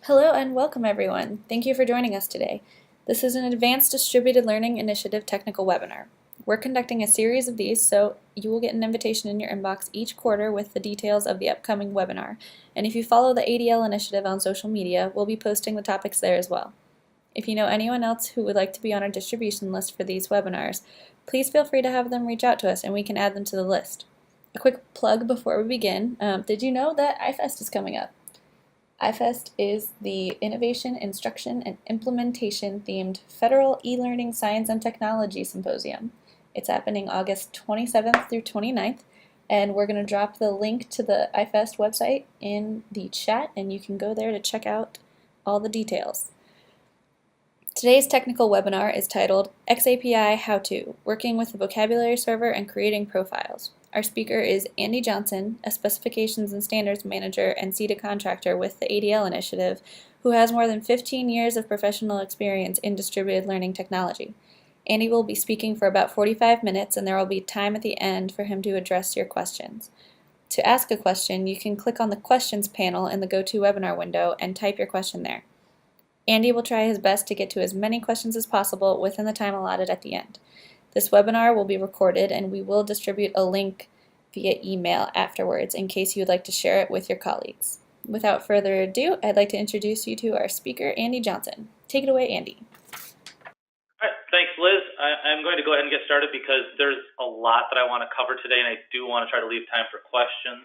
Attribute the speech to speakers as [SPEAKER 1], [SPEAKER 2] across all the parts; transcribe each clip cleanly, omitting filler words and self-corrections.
[SPEAKER 1] Hello and welcome everyone. Thank you for joining us today. This is an Advanced Distributed Learning Initiative technical webinar. We're conducting a series of these, so you will get an invitation in your inbox each quarter with the details of the upcoming webinar. And if you follow the ADL Initiative on social media, we'll be posting the topics there as well. If you know anyone else who would like to be on our distribution list for these webinars, please feel free to have them reach out to us and we can add them to the list. A quick plug before we begin. Did you know that iFest is coming up? iFest is the Innovation, Instruction, and Implementation themed Federal E-Learning Science and Technology Symposium. It's happening August 27th through 29th, and we're going to drop the link to the iFest website in the chat, and you can go there to check out all the details. Today's technical webinar is titled XAPI How-To, Working with the Vocabulary Server and Creating Profiles. Our speaker is Andy Johnson, a Specifications and Standards Manager and seated contractor with the ADL Initiative, who has more than 15 years of professional experience in distributed learning technology. Andy will be speaking for about 45 minutes, and there will be time at the end for him to address your questions. To ask a question, you can click on the Questions panel in the GoToWebinar window and type your question there. Andy will try his best to get to as many questions as possible within the time allotted at the end. This webinar will be recorded and we will distribute a link via email afterwards in case you would like to share it with your colleagues. Without further ado, I'd like to introduce you to our speaker, Andy Johnson. Take it away, Andy.
[SPEAKER 2] All right, thanks, Liz. I'm going to go ahead and get started because there's a lot that I want to cover today, and I do want to try to leave time for questions.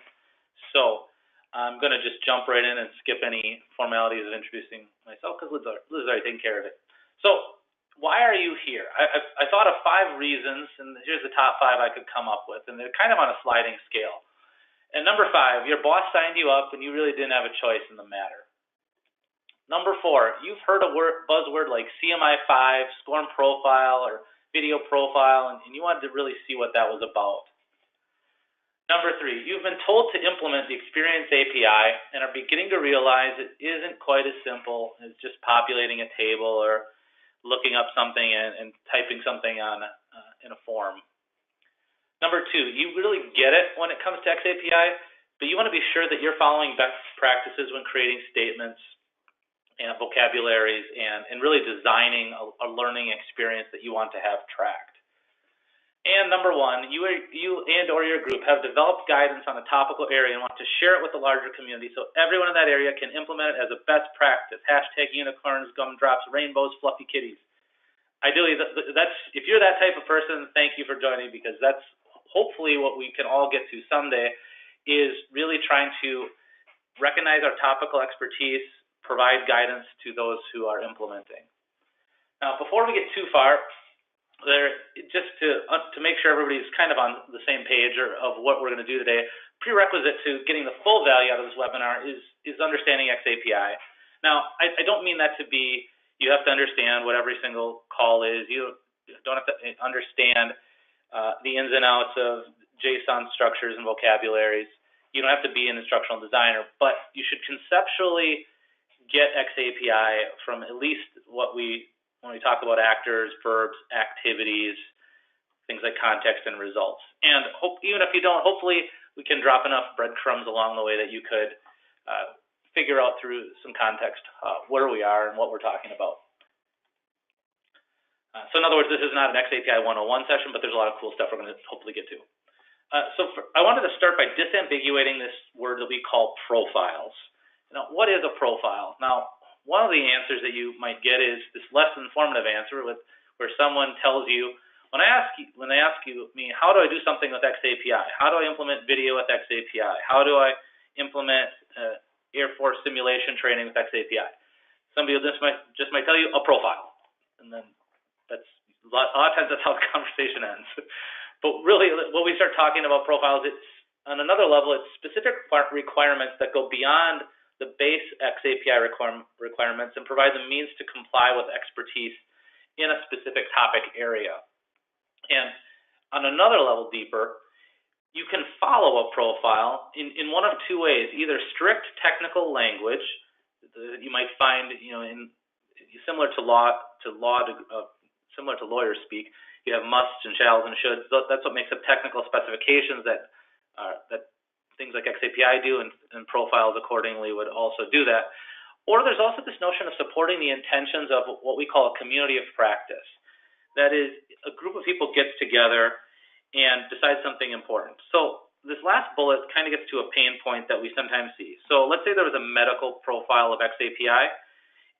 [SPEAKER 2] So I'm going to just jump right in and skip any formalities of introducing myself because Liz is already taking care of it. So why are you here? I thought of 5 reasons, and here's the top 5 I could come up with, and they're kind of on a sliding scale. And number 5, your boss signed you up and you really didn't have a choice in the matter. Number 4, you've heard a buzzword like CMI5, SCORM profile, or video profile, and you wanted to really see what that was about. Number 3, you've been told to implement the Experience API and are beginning to realize it isn't quite as simple as just populating a table or looking up something and typing something on in a form. Number 2, you really get it when it comes to XAPI, but you want to be sure that you're following best practices when creating statements and vocabularies and really designing a learning experience that you want to have tracked. And number 1, you and or your group have developed guidance on a topical area and want to share it with the larger community so everyone in that area can implement it as a best practice. Hashtag unicorns, gumdrops, rainbows, fluffy kitties. Ideally, that's if you're that type of person, thank you for joining, because that's hopefully what we can all get to someday, is really trying to recognize our topical expertise, provide guidance to those who are implementing. Now, before we get too far, just to make sure everybody's kind of on the same page of what we're going to do today, prerequisite to getting the full value out of this webinar is understanding XAPI. Now, I don't mean that to be you have to understand what every single call is. You don't have to understand the ins and outs of JSON structures and vocabularies. You don't have to be an instructional designer, but you should conceptually get XAPI from at least when we talk about actors, verbs, activities, things like context and results. And even if you don't, hopefully we can drop enough breadcrumbs along the way that you could figure out through some context where we are and what we're talking about. So in other words, this is not an XAPI 101 session, but there's a lot of cool stuff we're going to hopefully get to. I wanted to start by disambiguating this word that we call profiles. Now, what is a profile? Now, one of the answers that you might get is this less informative answer where someone tells you, when they ask me, how do I do something with XAPI? How do I implement video with XAPI? How do I implement Air Force simulation training with XAPI? Somebody just might tell you a profile, and then that's a lot of times that's how the conversation ends. But really, when we start talking about profiles, it's on another level. It's specific requirements that go beyond the base XAPI requirements and provide the means to comply with expertise in a specific topic area. And on another level deeper, you can follow a profile in one of 2 ways: either strict technical language that you might find, similar to lawyer speak. You have musts and shalls and shoulds. That's what makes up technical specifications that things like xAPI do, and profiles accordingly would also do that. Or there's also this notion of supporting the intentions of what we call a community of practice. That is, a group of people gets together and decides something important. So this last bullet kind of gets to a pain point that we sometimes see. So let's say there was a medical profile of xAPI,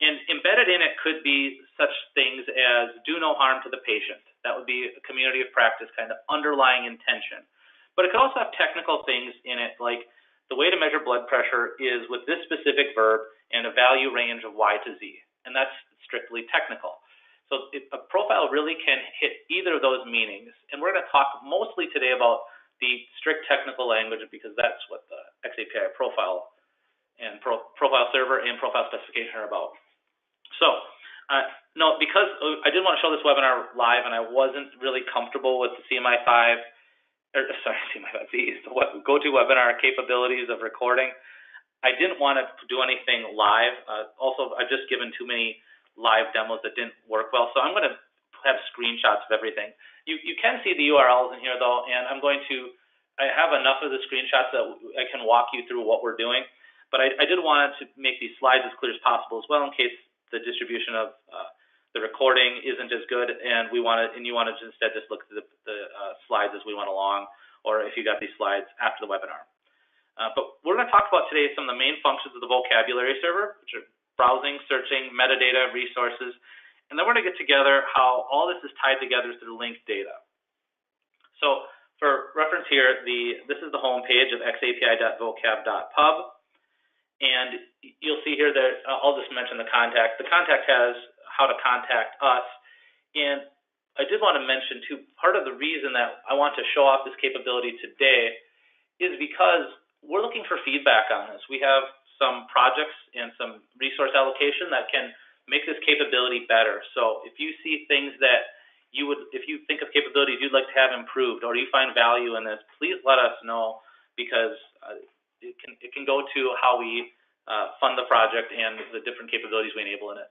[SPEAKER 2] and embedded in it could be such things as do no harm to the patient. That would be a community of practice kind of underlying intention. But it could also have technical things in it, like the way to measure blood pressure is with this specific verb and a value range of Y to Z. And that's strictly technical. So a profile really can hit either of those meanings. And we're going to talk mostly today about the strict technical language because that's what the xAPI profile and profile server and profile specification are about. So no, because I did want to show this webinar live and I wasn't really comfortable with the CMI5, CMI5B's, the GoToWebinar capabilities of recording. I didn't want to do anything live. Also, I've just given too many live demos that didn't work well, so I'm going to have screenshots of everything. You can see the URLs in here though, and I have enough of the screenshots that I can walk you through what we're doing, but I did want to make these slides as clear as possible as well in case the distribution of the recording isn't as good and you want to instead just look at the slides as we went along, or if you got these slides after the webinar. But we're going to talk about today some of the main functions of the vocabulary server, which are browsing, searching, metadata, resources, and then we're going to get together how all this is tied together through linked data. So for reference here, this is the home page of xapi.vocab.pub, and you'll see here that I'll just mention the contact. The contact has how to contact us, and I did want to mention too, part of the reason that I want to show off this capability today is because we're looking for feedback on this. We have some projects and some resource allocation that can make this capability better. So if you see things that if you think of capabilities you'd like to have improved or you find value in this, please let us know because it can go to how we fund the project and the different capabilities we enable in it.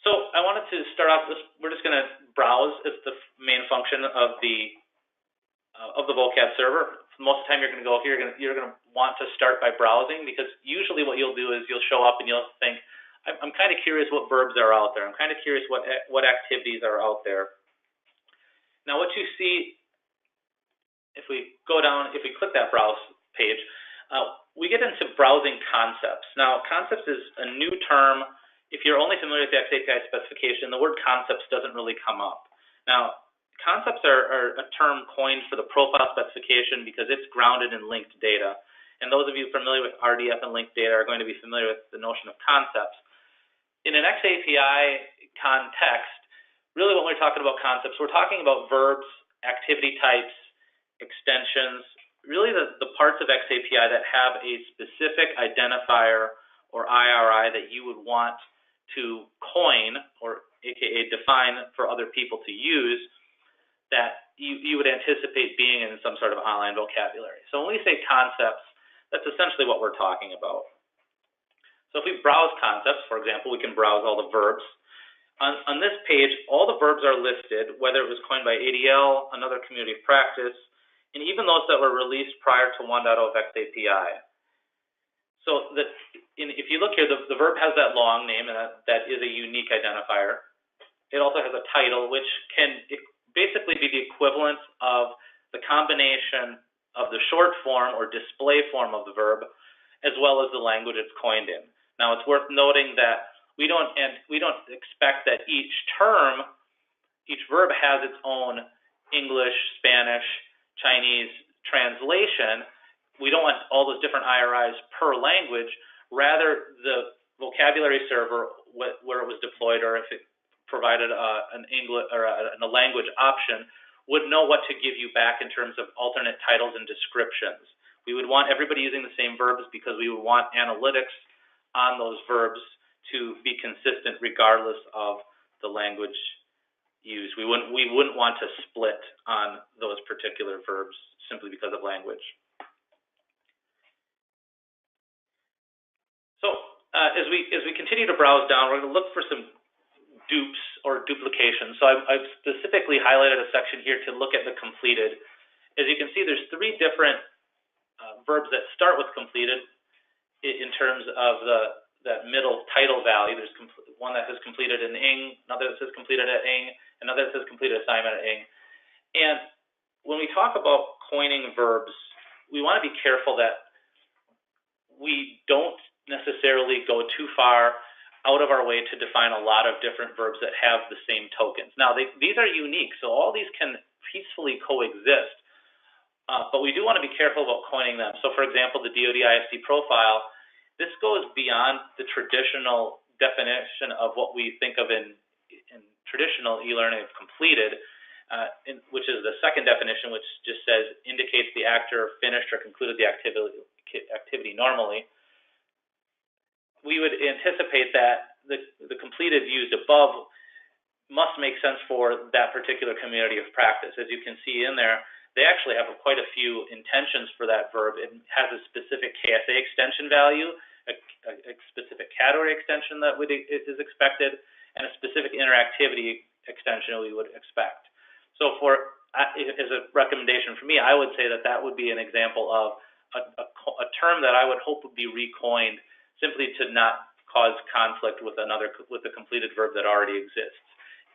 [SPEAKER 2] So I wanted to start off this, we're just going to browse as the main function of the vocab server. Most of the time you're going to go here, you're going to want to start by browsing because usually what you'll do is you'll show up and you'll think, I'm kind of curious what verbs are out there. I'm kind of curious what activities are out there. Now what you see, if we go down, if we click that browse page, we get into browsing concepts. Now concepts is a new term. If you're only familiar with the xAPI specification, the word concepts doesn't really come up. Now concepts are a term coined for the profile specification because it's grounded in linked data. And those of you familiar with RDF and linked data are going to be familiar with the notion of concepts. In an xAPI context, really when we're talking about concepts, we're talking about verbs, activity types, extensions, really the parts of xAPI that have a specific identifier or IRI that you would want to coin or aka define for other people to use that you would anticipate being in some sort of online vocabulary. So when we say concepts, that's essentially what we're talking about. So if we browse concepts, for example, we can browse all the verbs. On this page, all the verbs are listed, whether it was coined by ADL, another community of practice, and even those that were released prior to 1.0 of xAPI. So if you look here, the verb has that long name, and that is a unique identifier. It also has a title, which can basically be the equivalent of the combination of the short form or display form of the verb, as well as the language it's coined in. Now, it's worth noting that we don't expect that each verb has its own English, Spanish, Chinese translation. We don't want all those different IRIs per language. Rather, the vocabulary server, where it was deployed, or if it provided an English or a language option, would know what to give you back in terms of alternate titles and descriptions. We would want everybody using the same verbs because we would want analytics on those verbs to be consistent regardless of the language used. We wouldn't want to split on those particular verbs simply because of language. So as we continue to browse down, we're going to look for some dupes or duplications. So I've specifically highlighted a section here to look at the completed. As you can see, there's three different verbs that start with completed, in terms of that middle title value. There's one that says completed in ing, another that says completed at ing, another that says completed assignment at ing. And when we talk about coining verbs, we want to be careful that we don't necessarily go too far out of our way to define a lot of different verbs that have the same tokens. Now, these are unique, so all these can peacefully coexist, but we do want to be careful about coining them. So, for example, the DoD ISD profile, this goes beyond the traditional definition of what we think of in traditional e-learning of completed, which is the second definition, which just says indicates the actor finished or concluded the activity normally. We would anticipate that the completed used above must make sense for that particular community of practice. As you can see in there, they actually have quite a few intentions for that verb. It has a specific KSA extension value, a specific category extension that is expected, and a specific interactivity extension we would expect. So as a recommendation for me, I would say that would be an example of a term that I would hope would be recoined simply to not cause conflict with a completed verb that already exists.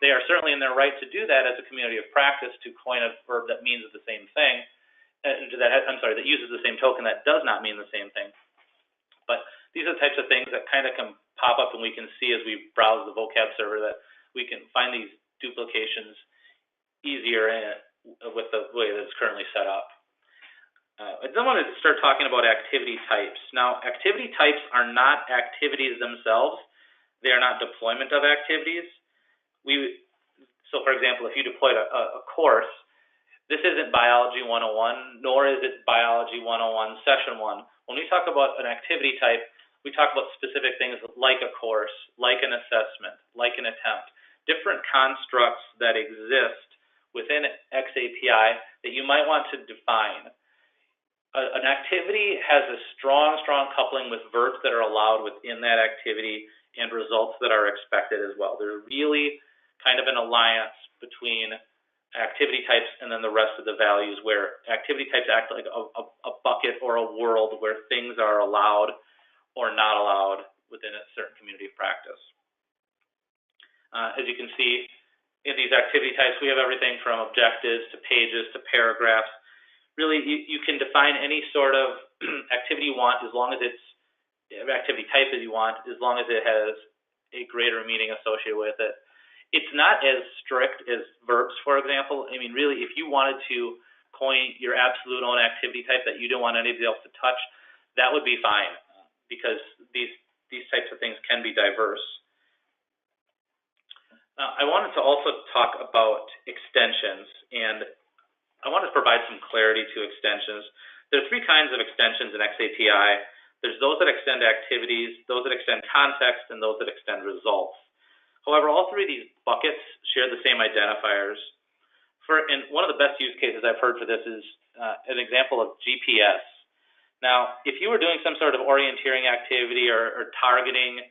[SPEAKER 2] They are certainly in their right to do that as a community of practice, to coin a verb that means the same thing, that uses the same token that does not mean the same thing. But these are the types of things that kind of can pop up, and we can see as we browse the vocab server that we can find these duplications easier with the way that it's currently set up. I then want to start talking about activity types. Now, activity types are not activities themselves. They are not deployment of activities. So, for example, if you deployed a course, this isn't Biology 101, nor is it Biology 101 Session 1. When we talk about an activity type, we talk about specific things like a course, like an assessment, like an attempt, different constructs that exist within xAPI that you might want to define. An activity has a strong coupling with verbs that are allowed within that activity and results that are expected as well. There's really kind of an alliance between activity types and then the rest of the values, where activity types act like a bucket or a world where things are allowed or not allowed within a certain community of practice. As you can see, in these activity types, we have everything from objectives to pages to paragraphs. Really, you can define any sort of activity you want as long as it's activity type that you want, as long as it has a greater meaning associated with it. It's not as strict as verbs, for example. I mean, really, if you wanted to coin your absolute own activity type that you don't want anybody else to touch, that would be fine, because these types of things can be diverse. I wanted to also talk about extensions, and I want to provide some clarity to extensions. There are three kinds of extensions in xAPI. There's those that extend activities, those that extend context, and those that extend results. However, all three of these buckets share the same identifiers. And one of the best use cases I've heard for this is an example of GPS. Now, if you were doing some sort of orienteering activity or targeting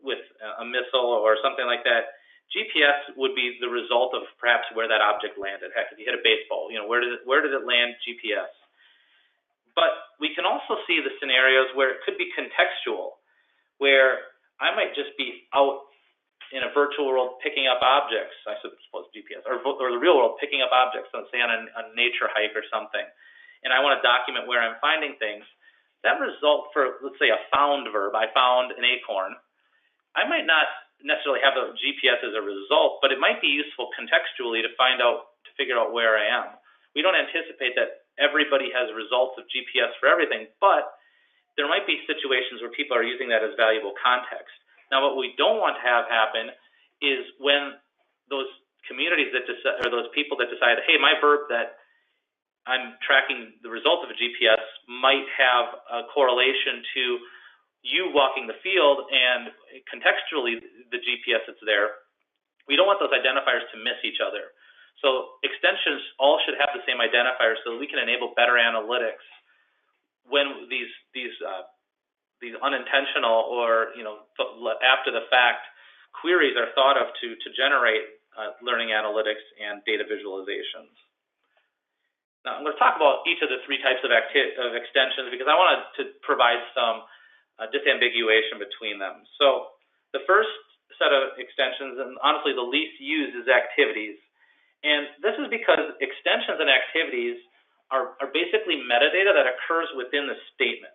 [SPEAKER 2] with a missile or something like that, GPS would be the result of perhaps where that object landed. Heck, if you hit a baseball, where did it land? GPS. But we can also see the scenarios where it could be contextual, where I might just be out in a virtual world picking up objects, I suppose GPS, or the real world picking up objects, let's say on a nature hike or something, and I want to document where I'm finding things. That result for, let's say, a found verb, I found an acorn, I might not necessarily have a GPS as a result, but it might be useful contextually to figure out where I am. We don't anticipate that everybody has results of GPS for everything, but there might be situations where people are using that as valuable context. Now, what we don't want to have happen is when those communities that decide, or those people that decide, hey, my verb that I'm tracking the results of a GPS might have a correlation to you walking the field and contextually the GPS that's there. We don't want those identifiers to miss each other. So extensions all should have the same identifiers so that we can enable better analytics when these unintentional or after the fact queries are thought of to generate learning analytics and data visualizations. Now, I'm going to talk about each of the three types of extensions because I wanted to provide some disambiguation between them. So the first set of extensions, and honestly the least used, is activities. And this is because extensions and activities are basically metadata that occurs within the statement.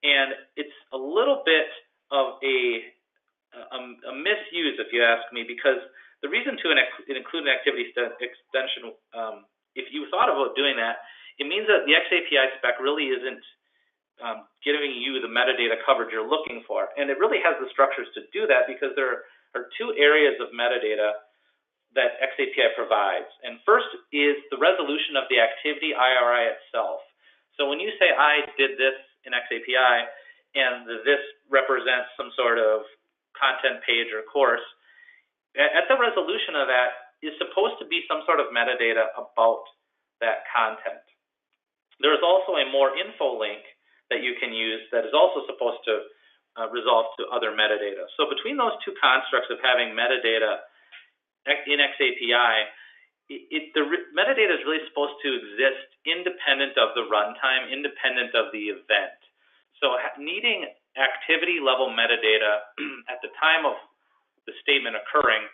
[SPEAKER 2] And it's a little bit of a misuse, if you ask me, because the reason to include an activity extension, if you thought about doing that, it means that the xAPI spec really isn't giving you the metadata coverage you're looking for. And it really has the structures to do that because there are two areas of metadata that xAPI provides. And first is the resolution of the activity IRI itself. So when you say I did this in xAPI and this represents some sort of content page or course, at the resolution of that is supposed to be some sort of metadata about that content. There is also a more info link that you can use that is also supposed to resolve to other metadata. So between those two constructs of having metadata in xAPI, the metadata is really supposed to exist independent of the runtime, independent of the event. So needing activity level metadata at the time of the statement occurring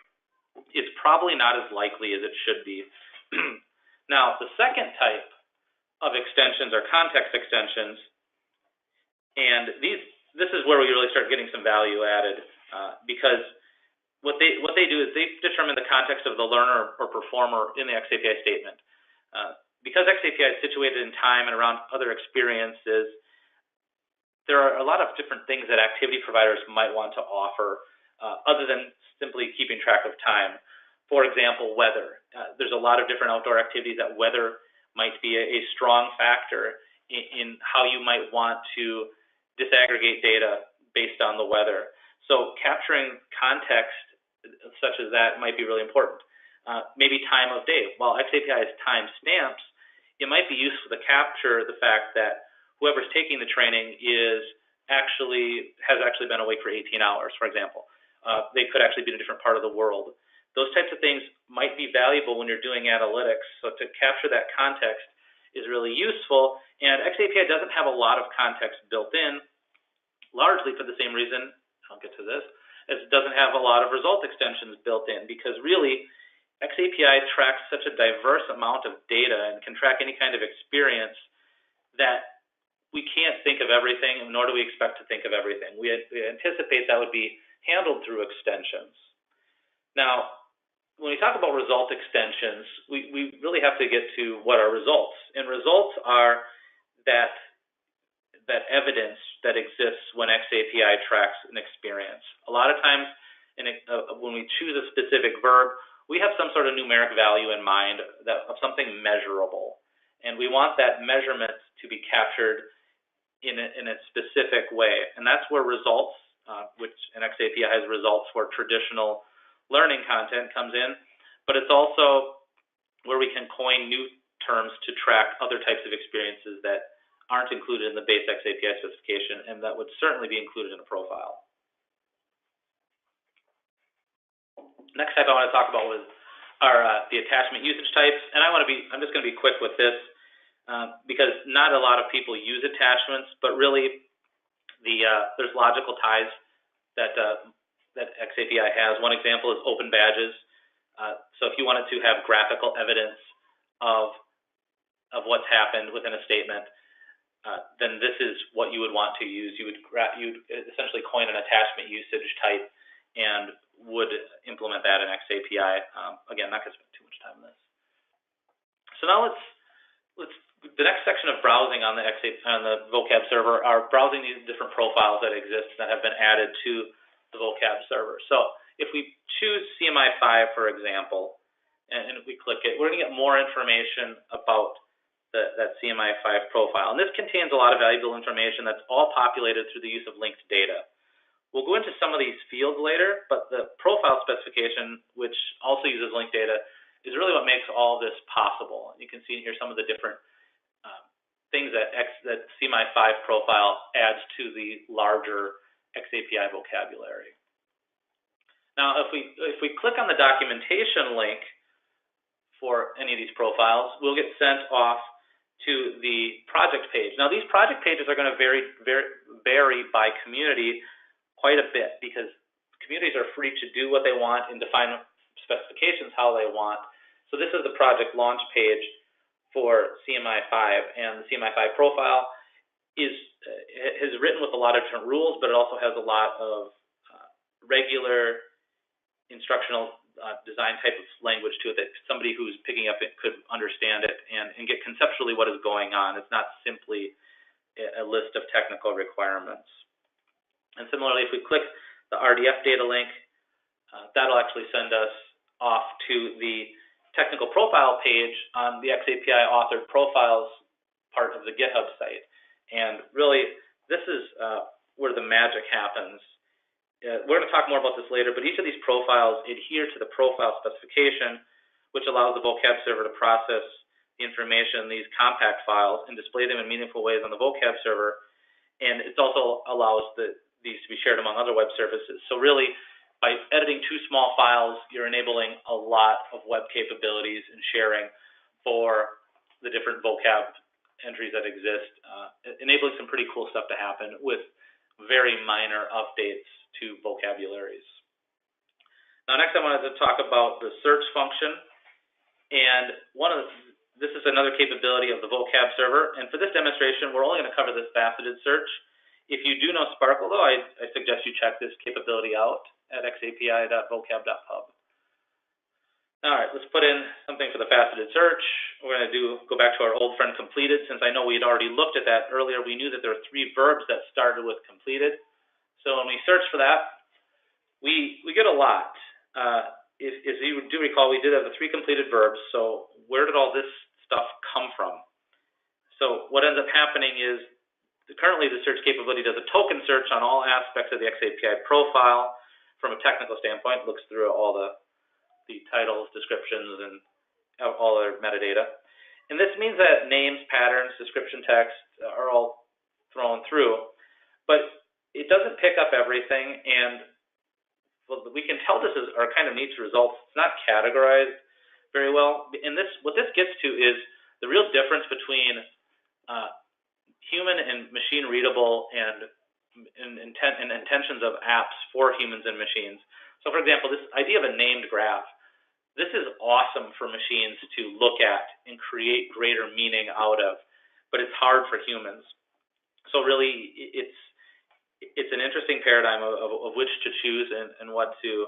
[SPEAKER 2] is probably not as likely as it should be. Now, the second type of extensions are context extensions, and this is where we really start getting some value added because what they do is they determine the context of the learner or performer in the xAPI statement. Because xAPI is situated in time and around other experiences, there are a lot of different things that activity providers might want to offer other than simply keeping track of time. For example, weather. There's a lot of different outdoor activities that weather might be a strong factor in how you might want to disaggregate data based on the weather. So capturing context such as that might be really important. Maybe time of day. While xAPI has time stamps, it might be useful to capture the fact that whoever's taking the training has actually been awake for 18 hours, for example. They could actually be in a different part of the world. Those types of things might be valuable when you're doing analytics. So to capture that context is really useful. And xAPI doesn't have a lot of context built in, largely for the same reason, I'll get to this, as it doesn't have a lot of result extensions built in, because really xAPI tracks such a diverse amount of data and can track any kind of experience that we can't think of everything, nor do we expect to think of everything. We anticipate that would be handled through extensions. Now, when we talk about result extensions, we really have to get to what are results. And results are that evidence that exists when xAPI tracks an experience. A lot of times when we choose a specific verb, we have some sort of numeric value in mind of something measurable. And we want that measurement to be captured in a specific way. And that's where results, which an xAPI has results for traditional learning content, comes in. But it's also where we can coin new terms to track other types of experiences that aren't included in the base xAPI specification, and that would certainly be included in a profile. Next type I want to talk about are the attachment usage types, and I'm just going to be quick with this because not a lot of people use attachments, but really there's logical ties that xAPI has. One example is open badges. So if you wanted to have graphical evidence of what's happened within a statement, then this is what you would want to use. You'd essentially coin an attachment usage type and would implement that in xAPI. Again, not going to spend too much time on this. So now the next section of browsing on the vocab server are browsing these different profiles that exist that have been added to the vocab server. So if we choose CMI5, for example, and if we click it, we're going to get more information about that CMI5 profile. And this contains a lot of valuable information that's all populated through the use of linked data. We'll go into some of these fields later, but the profile specification, which also uses linked data, is really what makes all this possible. And you can see here some of the different things that CMI5 profile adds to the larger xAPI vocabulary. Now, if we click on the documentation link for any of these profiles, we'll get sent off to the project page. Now, these project pages are going to vary by community quite a bit, because communities are free to do what they want and define specifications how they want. So this is the project launch page for CMI 5, and the CMI 5 profile is written with a lot of different rules, but it also has a lot of regular instructional design type of language to it that somebody who's picking up it could understand it and get conceptually what is going on. It's not simply a list of technical requirements. And similarly, if we click the RDF data link, that'll actually send us off to the technical profile page on the xAPI authored profiles part of the GitHub site. And really, this is where the magic happens. We're going to talk more about this later, but each of these profiles adhere to the profile specification, which allows the vocab server to process the information in these compact files and display them in meaningful ways on the vocab server. And it also allows these to be shared among other web services. So really, by editing two small files, you're enabling a lot of web capabilities and sharing for the different vocab entries that exist, enabling some pretty cool stuff to happen with very minor updates to vocabularies. Now, next I wanted to talk about the search function, and this is another capability of the vocab server. And for this demonstration, we're only going to cover this faceted search. If you do know Sparkle, though, I suggest you check this capability out at xapi.vocab.pub. All right, let's put in something for the faceted search. We're going to go back to our old friend completed. Since I know we had already looked at that earlier, we knew that there were 3 verbs that started with completed. So when we search for that, we get a lot. If you do recall, we did have the 3 completed verbs. So where did all this stuff come from? So what ends up happening is currently the search capability does a token search on all aspects of the xAPI profile from a technical standpoint, looks through all the titles, descriptions, and all their metadata. And this means that names, patterns, description text are all thrown through, but it doesn't pick up everything, and we can tell this are kind of neat results. It's not categorized very well. And what this gets to is the real difference between human and machine readable and intentions of apps for humans and machines. So for example, this idea of a named graph, this is awesome for machines to look at and create greater meaning out of, but it's hard for humans. So really, it's an interesting paradigm of which to choose and what to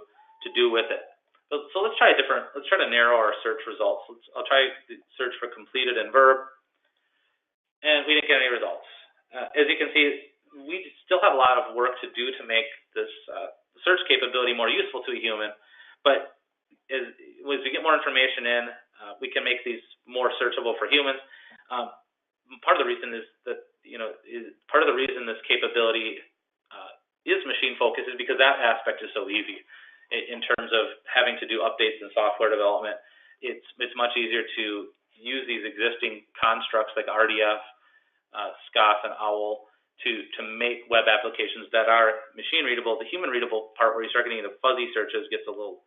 [SPEAKER 2] do with it. So let's try to narrow our search results. I'll try to search for completed and verb, and we didn't get any results. As you can see, we still have a lot of work to do to make this search capability more useful to a human, but as we get more information in, we can make these more searchable for humans. Part of the reason is that, part of the reason this capability is machine focused is because that aspect is so easy in terms of having to do updates in software development. It's much easier to use these existing constructs like RDF, SCOF, and OWL to make web applications that are machine readable. The human readable part, where you start getting into fuzzy searches, gets a little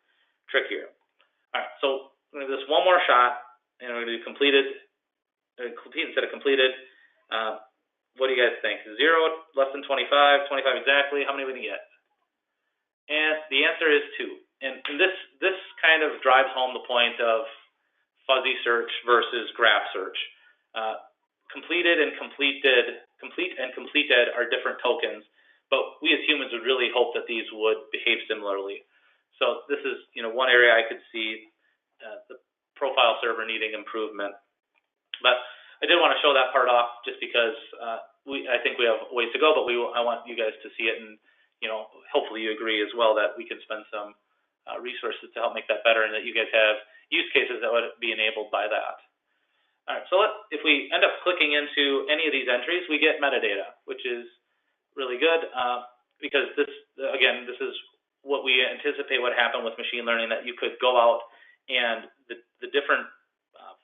[SPEAKER 2] trickier. All right, so we're going to do this one more shot, and we're going to do completed, complete instead of completed. What do you guys think? 0, less than 25, 25 exactly? How many are we going to get? And the answer is 2. And this kind of drives home the point of fuzzy search versus graph search. Complete and completed are different tokens, but we as humans would really hope that these would behave similarly. So this is one area I could see the profile server needing improvement. But I did want to show that part off just because I think we have ways to go, but I want you guys to see it, and hopefully you agree as well that we can spend some resources to help make that better, and that you guys have use cases that would be enabled by that. All right, so if we end up clicking into any of these entries, we get metadata, which is really good because this is what we anticipate would happen with machine learning, that you could go out and the different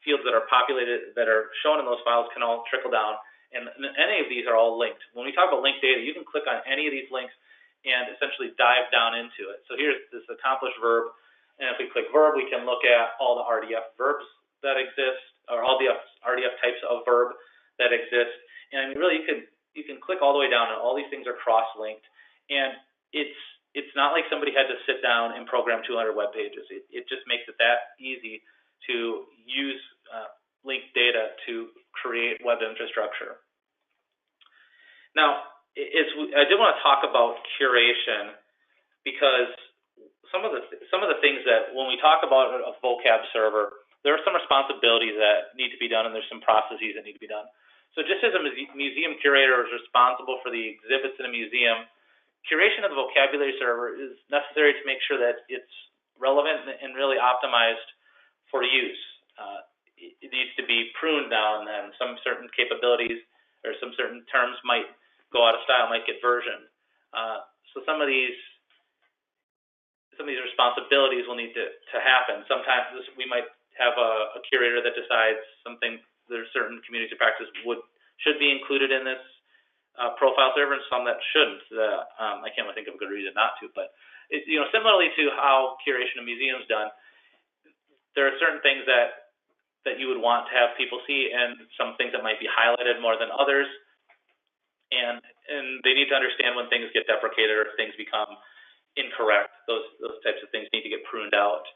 [SPEAKER 2] fields that are populated, that are shown in those files, can all trickle down, and any of these are all linked. When we talk about linked data, you can click on any of these links and essentially dive down into it. So here's this accomplished verb, and if we click verb, we can look at all the RDF verbs that exist. or all the RDF types of verb that exist. And I mean, really, you can click all the way down, and all these things are cross-linked. And it's not like somebody had to sit down and program 200 web pages. It just makes it that easy to use linked data to create web infrastructure. Now, I did want to talk about curation, because some of the things that when we talk about a vocab server, there are some responsibilities that need to be done, and there's some processes that need to be done. So just as a museum curator is responsible for the exhibits in a museum, curation of the vocabulary server is necessary to make sure that it's relevant and really optimized for use. It needs to be pruned down, and some certain capabilities or some certain terms might go out of style, might get versioned. So some of these responsibilities will need to happen. Sometimes we might have a curator that decides something, there's certain communities of practice should be included in this profile server, and some that shouldn't. I can't really think of a good reason not to, but similarly to how curation of museums done, there are certain things that you would want to have people see, and some things that might be highlighted more than others, and they need to understand when things get deprecated or if things become incorrect. Those types of things need to get pruned out.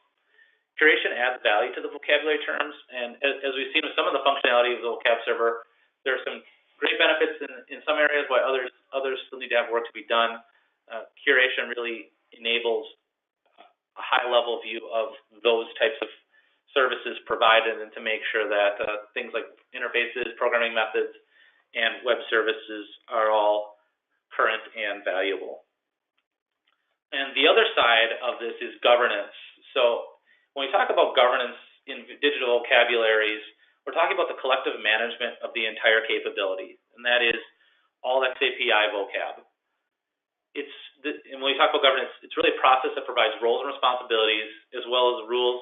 [SPEAKER 2] Curation adds value to the vocabulary terms, and as we've seen with some of the functionality of the vocab server, there are some great benefits in some areas, while others still need to have work to be done. Curation really enables a high-level view of those types of services provided, and to make sure that things like interfaces, programming methods, and web services are all current and valuable. And the other side of this is governance. So when we talk about governance in digital vocabularies, we're talking about the collective management of the entire capability, and that is all xapi vocab. And when we talk about governance, it's really a process that provides roles and responsibilities, as well as rules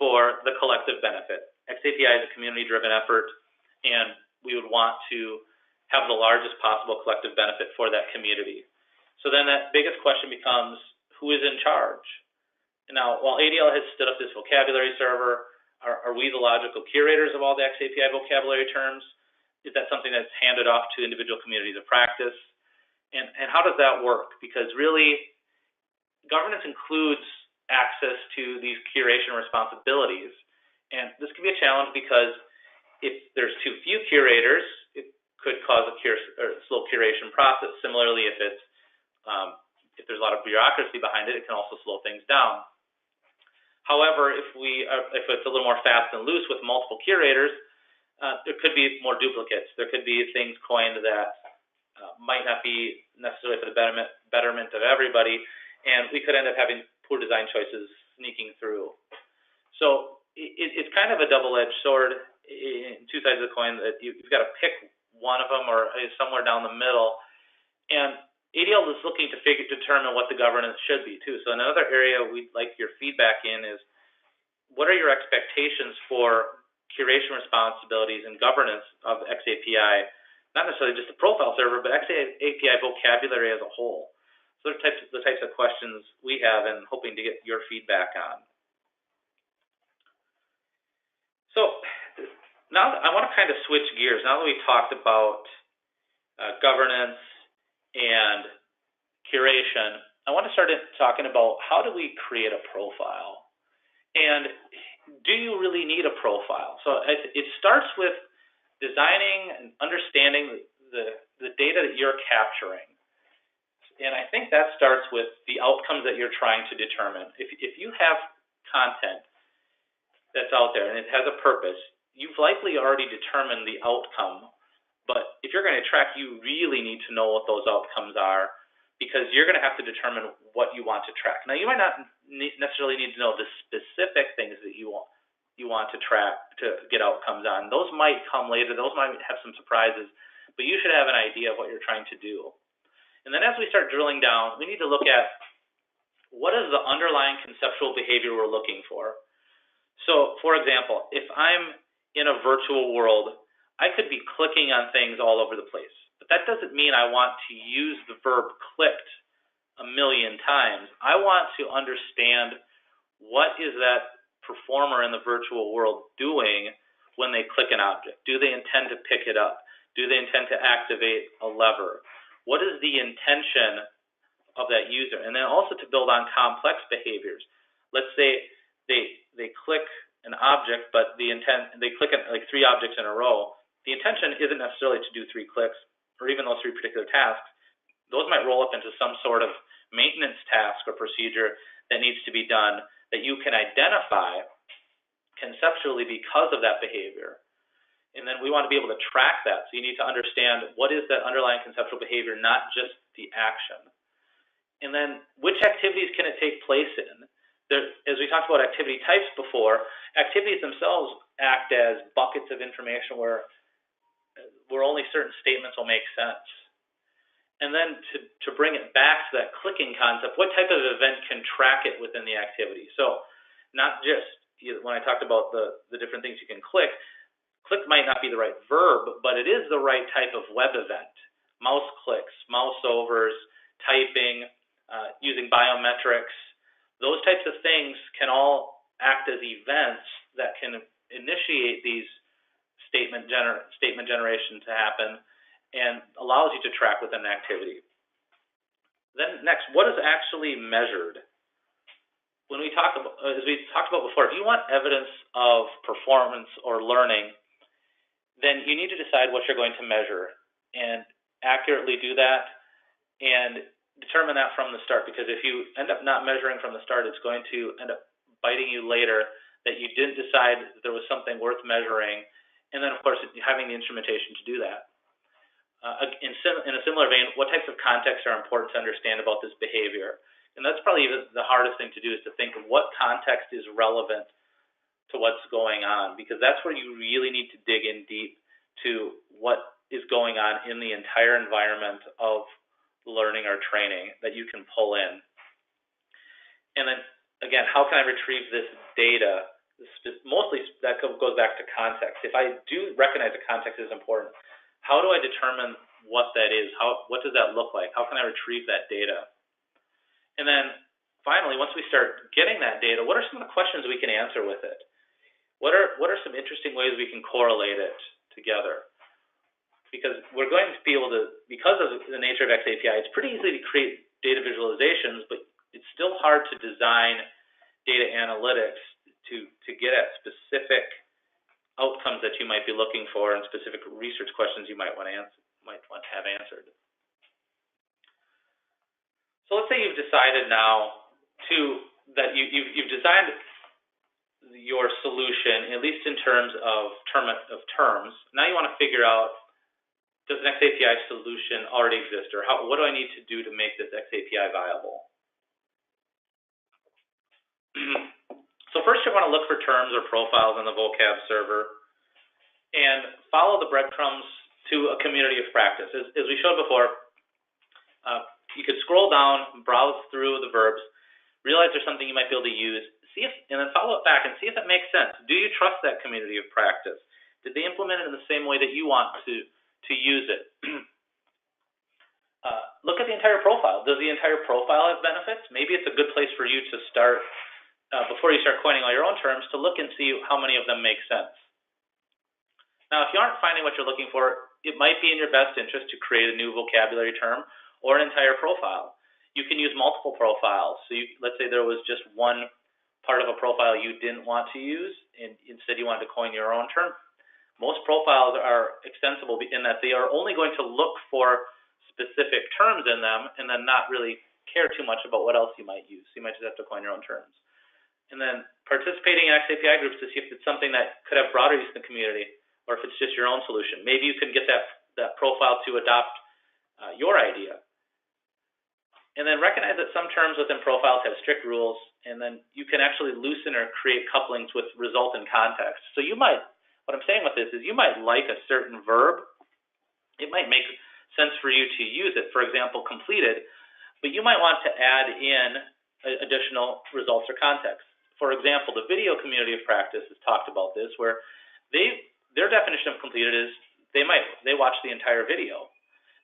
[SPEAKER 2] for the collective benefit. xapi is a community-driven effort, and we would want to have the largest possible collective benefit for that community. So then that biggest question becomes, who is in charge? Now, while ADL has stood up this vocabulary server, are we the logical curators of all the xapi vocabulary terms? Is that something that's handed off to individual communities of practice? And how does that work? Because really, governance includes access to these curation responsibilities. And this can be a challenge, because if there's too few curators, it could cause a slow curation process. Similarly, if there's a lot of bureaucracy behind it, it can also slow things down. However, if it's a little more fast and loose with multiple curators, there could be more duplicates. There could be things coined that might not be necessarily for the betterment of everybody, and we could end up having poor design choices sneaking through. So it's kind of a double-edged sword, in two sides of the coin, that you've got to pick one of them or somewhere down the middle. And ADL is looking to determine what the governance should be too. So another area we'd like your feedback in is, what are your expectations for curation responsibilities and governance of xapi, not necessarily just the profile server, but xapi vocabulary as a whole? So those are the types of questions we have, and hoping to get your feedback on. So now I want to kind of switch gears. Now that we've talked about governance and curation, I want to start talking about, how do we create a profile? And do you really need a profile? So it starts with designing and understanding the data that you're capturing. And I think that starts with the outcomes that you're trying to determine. If you have content that's out there and it has a purpose, you've likely already determined the outcome. But if you're going to track, you really need to know what those outcomes are, because you're going to have to determine what you want to track. Now, you might not necessarily need to know the specific things that you want to track to get outcomes on. Those might come later. Those might have some surprises, but you should have an idea of what you're trying to do. And then as we start drilling down, we need to look at, what is the underlying conceptual behavior we're looking for. So, for example, if I'm in a virtual world, I could be clicking on things all over the place, but that doesn't mean I want to use the verb clicked a million times. I want to understand, what is that performer in the virtual world doing when they click an object? Do they intend to pick it up? Do they intend to activate a lever? What is the intention of that user? And then also to build on complex behaviors. Let's say they click an object, but they click like 3 objects in a row. The intention isn't necessarily to do 3 clicks or even those 3 particular tasks. Those might roll up into some sort of maintenance task or procedure that needs to be done that you can identify conceptually because of that behavior. And then we want to be able to track that. So you need to understand what is that underlying conceptual behavior, not just the action. And then which activities can it take place in? As we talked about activity types before, activities themselves act as buckets of information where only certain statements will make sense. And then to bring it back to that clicking concept, what type of event can track it within the activity? So not just, when I talked about the different things you can click might not be the right verb, but it is the right type of web event. Mouse clicks, mouse overs, typing, using biometrics, those types of things can all act as events that can initiate these statement generation to happen and allows you to track within an activity. Then next, what is actually measured? When we talk about, as we talked about before, if you want evidence of performance or learning, then you need to decide what you're going to measure and accurately do that and determine that from the start, because if you end up not measuring from the start, it's going to end up biting you later that you didn't decide that there was something worth measuring, and then of course having the instrumentation to do that. In a similar vein, what types of contexts are important to understand about this behavior? And that's probably the hardest thing to do, is to think of what context is relevant to what's going on, because that's where you really need to dig in deep to what is going on in the entire environment of learning or training that you can pull in. And then again, how can I retrieve this data? Mostly that goes back to context. If I do recognize a context is important, how do I determine what that is? What does that look like? How can I retrieve that data? And then finally, once we start getting that data, what are some of the questions we can answer with it? What are some interesting ways we can correlate it together? Because we're going to be able to, because of the nature of xAPI, it's pretty easy to create data visualizations, but it's still hard to design data analytics to get at specific outcomes that you might be looking for and specific research questions you might want to have answered. So let's say you've decided now that you've designed your solution, at least in terms of terms. Now you want to figure out, does an xAPI solution already exist, or what do I need to do to make this xAPI viable? So first you want to look for terms or profiles on the vocab server and follow the breadcrumbs to a community of practice. As we showed before, you could scroll down, browse through the verbs, realize there's something you might be able to use, and then follow it back and see if it makes sense. Do you trust that community of practice? Did they implement it in the same way that you want to use it? Look at the entire profile. Does the entire profile have benefits? Maybe it's a good place for you to start, before you start coining all your own terms, to look and see how many of them make sense. Now, if you aren't finding what you're looking for, it might be in your best interest to create a new vocabulary term or an entire profile. You can use multiple profiles. So let's say there was just one part of a profile you didn't want to use, and instead you wanted to coin your own term. Most profiles are extensible in that they are only going to look for specific terms in them and then not really care too much about what else you might use. So you might just have to coin your own terms. And then participating in xAPI groups to see if it's something that could have broader use in the community, or if it's just your own solution. Maybe you can get that profile to adopt your idea. And then recognize that some terms within profiles have strict rules, and then you can actually loosen or create couplings with result and context. So you might, what I'm saying with this is you might like a certain verb. It might make sense for you to use it, for example, completed, but you might want to add in additional results or context. For example, the video community of practice has talked about this, where their definition of completed is they watch the entire video.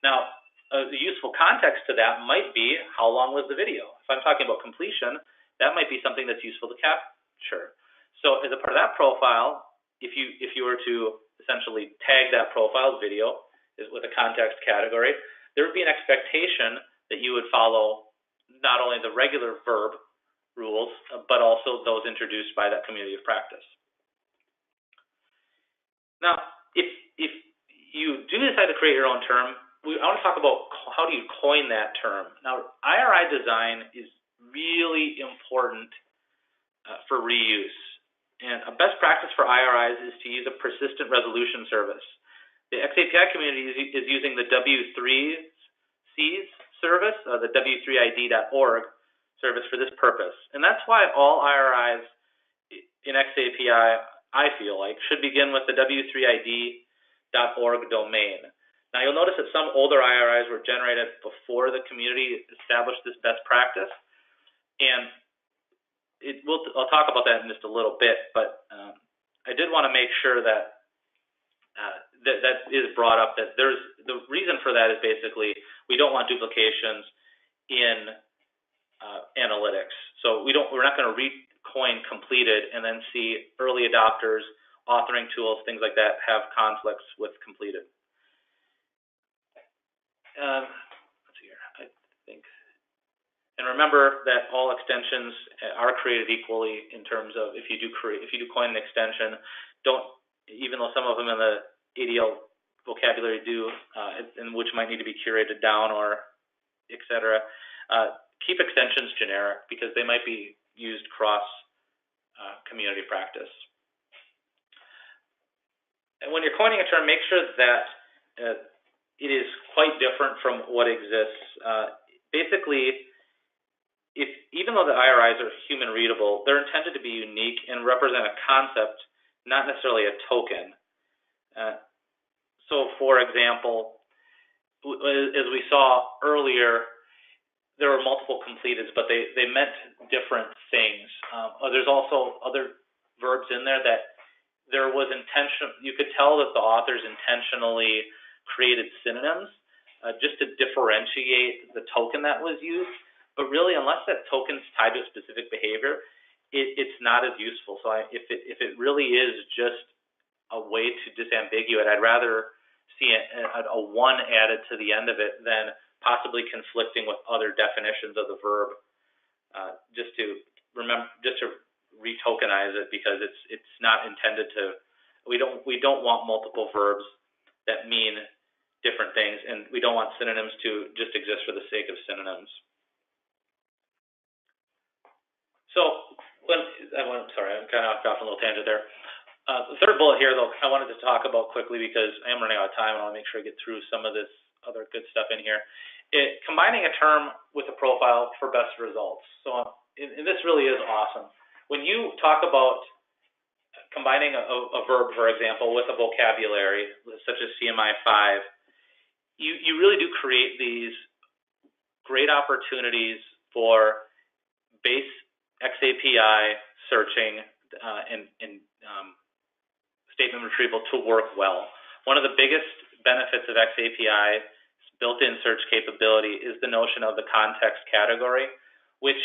[SPEAKER 2] Now, the useful context to that might be how long was the video. If I'm talking about completion, that might be something that's useful to capture. So as a part of that profile, if you were to essentially tag that profile video with a context category, there would be an expectation that you would follow not only the regular verb rules, but also those introduced by that community of practice. Now, if you do decide to create your own term, I want to talk about how do you coin that term. Now, IRI design is really important for reuse. And a best practice for IRIs is to use a persistent resolution service. The xAPI community is using the W3Cs service, the w3id.org service for this purpose. And that's why all IRIs in xAPI, I feel like, should begin with the w3id.org domain. Now, you'll notice that some older IRIs were generated before the community established this best practice. And I'll talk about that in just a little bit, but I did want to make sure that that is brought up. That the reason for that is basically we don't want duplications in analytics. So we're not going to recoin completed and then see early adopters, authoring tools, things like that have conflicts with completed. Let's see here. I think. And remember that all extensions are created equally in terms of if you do coin an extension, even though some of them in the ADL vocabulary do, and which might need to be curated down or etc. Keep extensions generic because they might be used cross community practice. And when you're coining a term, make sure that it is quite different from what exists. Basically, even though the IRIs are human readable, they're intended to be unique and represent a concept, not necessarily a token. So, for example, as we saw earlier, there were multiple completeds, but they meant different things. There's also other verbs in there that there was intention. You could tell that the authors intentionally created synonyms just to differentiate the token that was used. But really, unless that token's tied to a specific behavior, it's not as useful. So if it really is just a way to disambiguate, I'd rather see a one added to the end of it than possibly conflicting with other definitions of the verb, just to retokenize it, because it's not intended to. We don't want multiple verbs that mean different things, and we don't want synonyms to just exist for the sake of synonyms. So, sorry, I'm kind of off on a little tangent there. The third bullet here, though, I wanted to talk about quickly because I am running out of time, and I want to make sure I get through some of this other good stuff in here. Combining a term with a profile for best results. So, and this really is awesome. When you talk about combining a verb, for example, with a vocabulary, such as CMI5, you really do create these great opportunities for base xAPI searching and statement retrieval to work well. One of the biggest benefits of xAPI's built-in search capability is the notion of the context category, which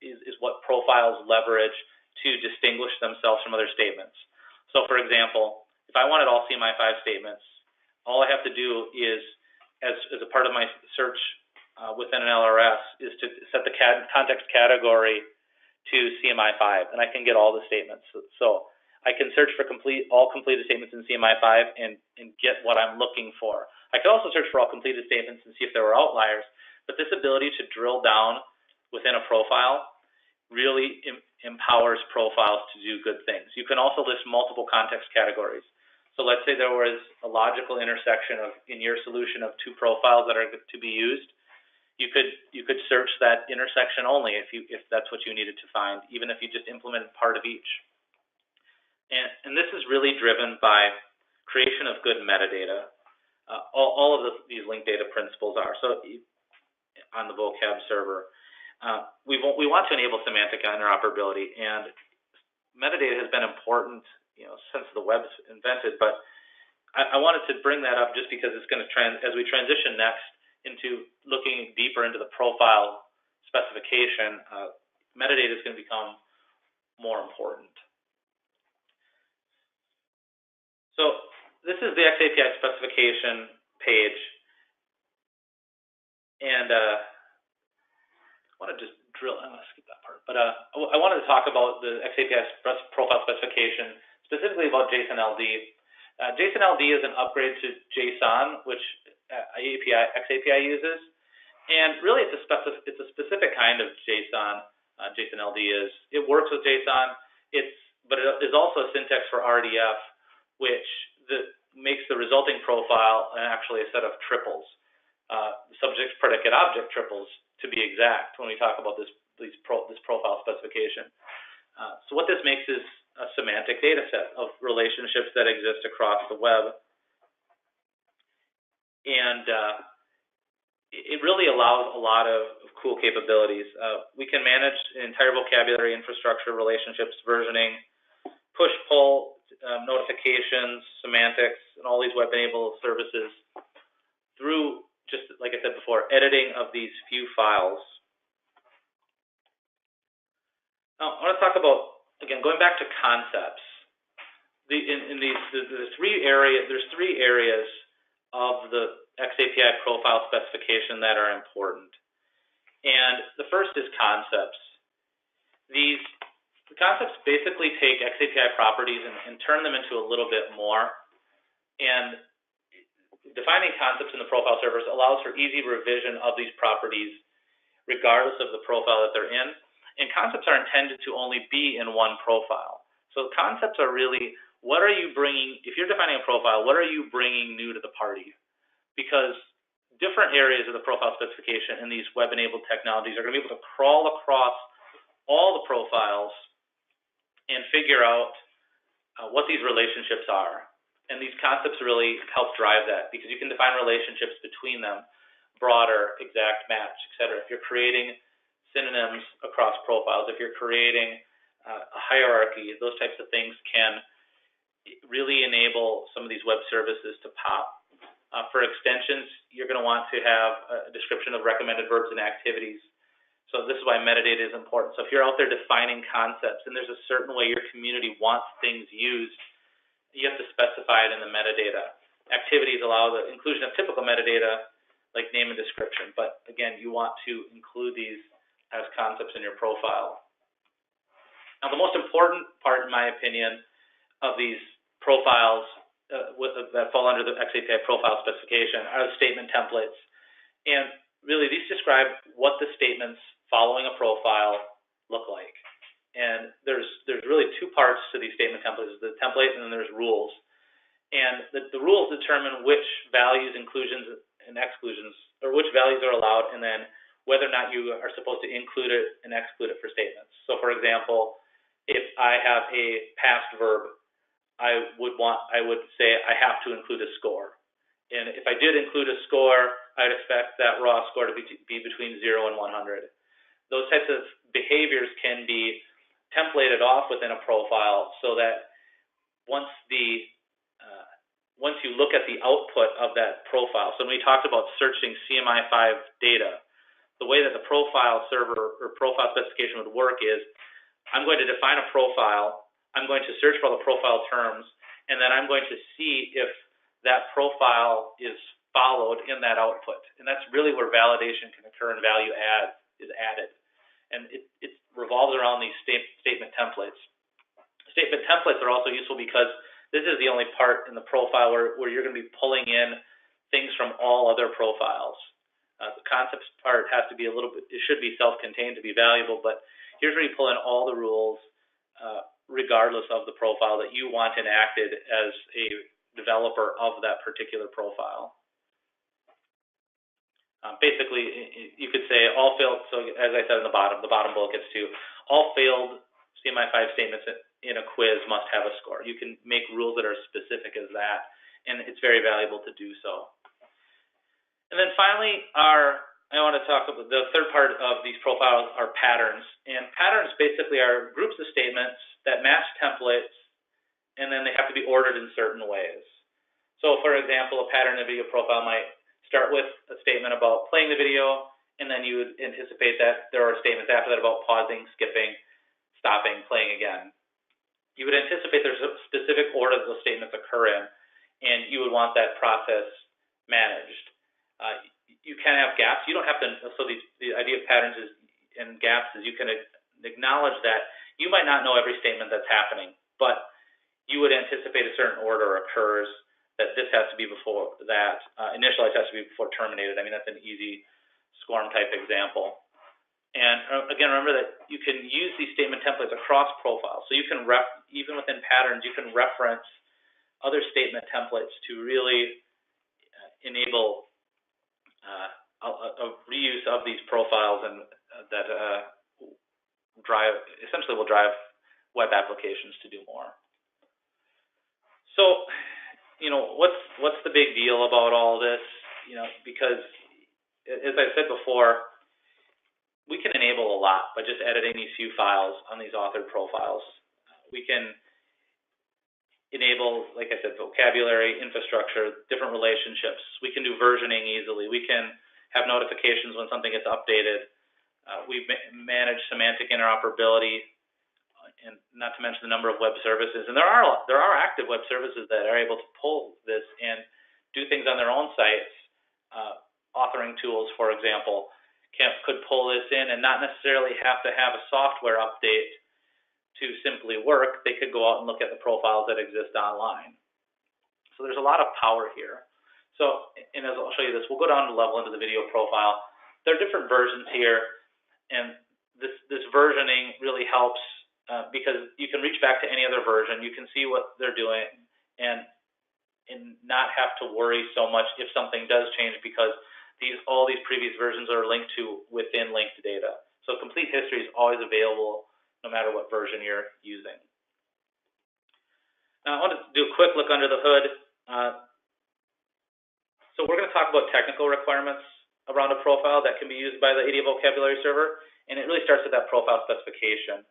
[SPEAKER 2] is what profiles leverage to distinguish themselves from other statements. So, for example, if I wanted all CMI5 statements, all I have to do is, as a part of my search within an LRS, is to set the context category to CMI5, and I can get all the statements. So I can search for all completed statements in CMI5 and get what I'm looking for. I could also search for all completed statements and see if there were outliers, but this ability to drill down within a profile really empowers profiles to do good things. You can also list multiple context categories. So let's say there was a logical intersection in your solution of two profiles that are to be used. You could search that intersection only if that's what you needed to find, even if you just implemented part of each. And this is really driven by creation of good metadata. All of these linked data principles are. So on the vocab server, we want to enable semantic interoperability, and metadata has been important, since the web's invented. But I wanted to bring that up just because it's going to as we transition next into looking deeper into the profile specification, metadata is going to become more important. So this is the xAPI specification page, and I want to just I'm going to skip that part, but I wanted to talk about the xAPI profile specification, specifically about JSON LD. JSON LD is an upgrade to JSON, which xAPI uses, and really it's a specific kind of JSON. JSON LD is. It works with JSON. But it is also a syntax for RDF, which makes the resulting profile actually a set of triples, subject, predicate, object triples to be exact when we talk about this profile specification. So what this makes is a semantic data set of relationships that exist across the web, and it really allows a lot of cool capabilities. We can manage entire vocabulary infrastructure, relationships, versioning, push-pull, notifications, semantics, and all these web-enabled services through, just like I said before, editing of these few files. Now, I want to talk about, again, going back to concepts. There's three areas of the xAPI profile specification that are important. And the first is concepts. The concepts basically take xAPI properties and turn them into a little bit more. And defining concepts in the profile servers allows for easy revision of these properties regardless of the profile that they're in. And concepts are intended to only be in one profile. So concepts are really, what are you bringing, if you're defining a profile, what are you bringing new to the party? Because different areas of the profile specification in these web-enabled technologies are going to be able to crawl across all the profiles and figure out what these relationships are. And these concepts really help drive that, because you can define relationships between them, broader, exact match, etc. If you're creating synonyms across profiles, if you're creating a hierarchy, those types of things can really enable some of these web services to pop. For extensions, you're going to want to have a description of recommended verbs and activities. So this is why metadata is important. So if you're out there defining concepts and there's a certain way your community wants things used, you have to specify it in the metadata. Activities allow the inclusion of typical metadata like name and description, but again, you want to include these as concepts in your profile. Now, the most important part, in my opinion, of these profiles that fall under the xAPI profile specification are the statement templates. And really, these describe what the statements following a profile look like. And there's really two parts to these statement templates: the template and then there's rules. And the rules determine which values, inclusions and exclusions, or which values are allowed, and then whether or not you are supposed to include it and exclude it for statements. So for example, if I have a past verb, I would say I have to include a score. And if I did include a score, I'd expect that raw score to be between 0 and 100. Those types of behaviors can be templated off within a profile so that once you look at the output of that profile, so when we talked about searching CMI5 data, the way that the profile server or profile specification would work is I'm going to define a profile, I'm going to search for all the profile terms, and then I'm going to see if that profile is followed in that output. And that's really where validation can occur and value add is added. And it revolves around these statement templates. Statement templates are also useful because this is the only part in the profile where you're going to be pulling in things from all other profiles. The concepts part has to be a little bit, it should be self-contained to be valuable, but here's where you pull in all the rules regardless of the profile that you want enacted as a developer of that particular profile. Basically, you could say all failed, so as I said in the bottom bullet gets to all failed CMI5 statements in a quiz must have a score. You can make rules that are specific as that, and it's very valuable to do so. And then finally, I want to talk about the third part of these profiles are patterns. And patterns basically are groups of statements that match templates, and then they have to be ordered in certain ways. So for example, a pattern in a video profile might start with a statement about playing the video, and then you would anticipate that there are statements after that about pausing, skipping, stopping, playing again. you would anticipate there's a specific order that those statements occur in, and you would want that process managed. You can have gaps. You don't have to. So the idea of patterns and gaps is you can acknowledge that you might not know every statement that's happening, but you would anticipate a certain order occurs, that this has to be before that, initialized has to be before terminated. I mean, that's an easy SCORM type example. And again, remember that you can use these statement templates across profiles. So you can, even within patterns, you can reference other statement templates to really enable a reuse of these profiles, and that essentially will drive web applications to do more. So, what's the big deal about all this? Because as I said before, we can enable a lot by just editing these few files on these authored profiles. We can enable, like I said, vocabulary, infrastructure, different relationships. We can do versioning easily. We can have notifications when something gets updated. We manage semantic interoperability, and not to mention the number of web services. And there are active web services that are able to pull this and do things on their own sites. Authoring tools, for example, could pull this in and not necessarily have to have a software update to simply work. They could go out and look at the profiles that exist online. So there's a lot of power here. So, and as I'll show you this, we'll go down to level into the video profile. There are different versions here, and this versioning really helps because you can reach back to any other version. You can see what they're doing and not have to worry so much if something does change, because all these previous versions are linked to within linked data. So complete history is always available no matter what version you're using. Now I want to do a quick look under the hood. So we're going to talk about technical requirements around a profile that can be used by the ADL vocabulary server, and it really starts with that profile specification.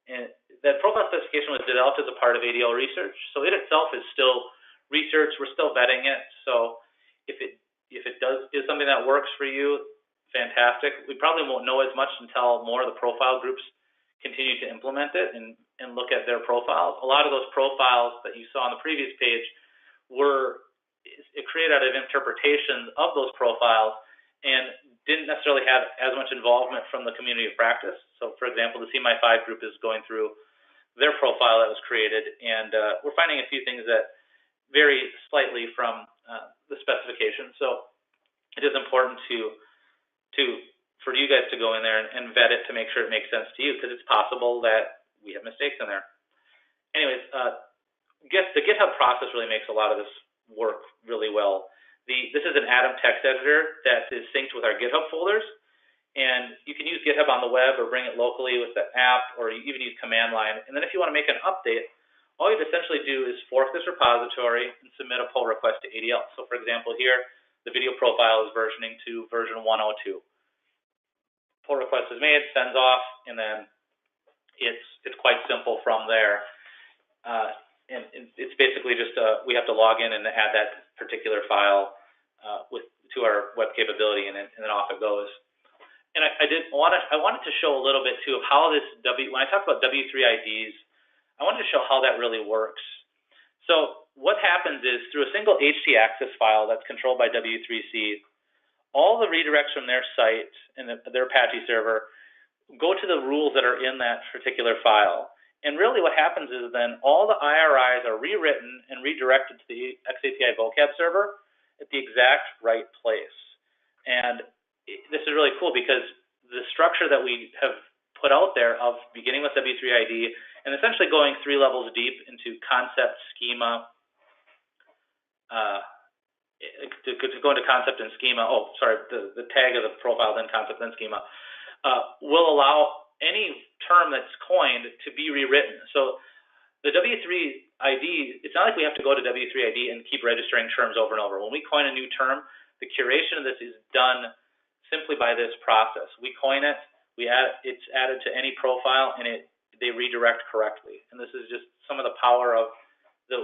[SPEAKER 2] And that profile specification was developed as a part of ADL research, so it itself is still research. We're still vetting it. So if it is something that works for you, fantastic. We probably won't know as much until more of the profile groups continue to implement it and look at their profiles. A lot of those profiles that you saw on the previous page were created out of interpretations of those profiles and didn't necessarily have as much involvement from the community of practice. So for example, the CMI5 group is going through their profile that was created, and we're finding a few things that vary slightly from the specification. So it is important for you guys to go in there and vet it to make sure it makes sense to you, because it's possible that we have mistakes in there. Anyways, the GitHub process really makes a lot of this work really well. This is an Atom text editor that is synced with our GitHub folders, and you can use GitHub on the web or bring it locally with the app, or you even use command line. And then if you want to make an update, all you'd essentially do is fork this repository and submit a pull request to ADL. So for example here, the video profile is versioning to version 102. Pull request is made, sends off, and then it's quite simple from there. And it's basically just we have to log in and add that particular file to our web capability, and then off it goes. And I wanted to show a little bit too of how this when I talk about W3 IDs, I wanted to show how that really works. So what happens is, through a single htaccess file that's controlled by W3C, all the redirects from their site and their Apache server go to the rules that are in that particular file. And really what happens is then all the IRIs are rewritten and redirected to the xapi.vocab server at the exact right place. And this is really cool because the structure that we have put out there of beginning with W3 ID and essentially going 3 levels deep into concept, schema, to go into concept and schema, the tag of the profile, then concept, then schema, will allow any term that's coined to be rewritten. So the W3 ID, it's not like we have to go to W3 ID and keep registering terms over and over. When we coin a new term, the curation of this is done simply by this process. We coin it, it's added to any profile, and they redirect correctly. And this is just some of the power of the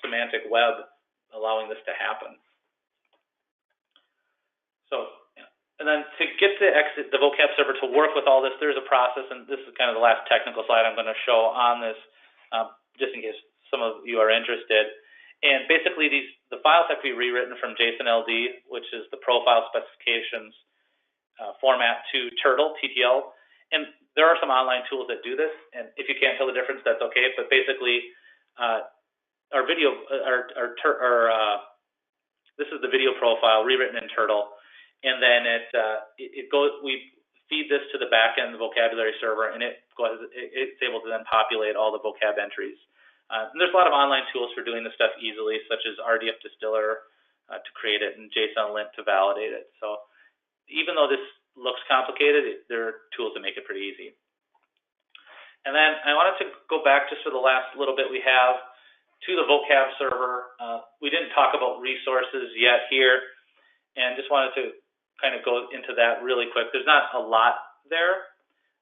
[SPEAKER 2] semantic web allowing this to happen. So, and then to get the vocab server to work with all this, there's a process, and this is kind of the last technical slide I'm going to show on this. just in case some of you are interested. And basically, the files have to be rewritten from JSON LD, which is the profile specifications format, to Turtle, TTL. And there are some online tools that do this, and if you can't tell the difference, that's okay. But basically, our video, this is the video profile rewritten in Turtle, and then it goes. We feed this to the backend, the vocabulary server, and it's able to then populate all the vocab entries. And there's a lot of online tools for doing this stuff easily, such as RDF Distiller to create it and JSON lint to validate it. So even though this looks complicated, there are tools that make it pretty easy. And then I wanted to go back just for the last little bit we have to the vocab server. We didn't talk about resources yet here, and just wanted to kind of go into that really quick. There's not a lot there.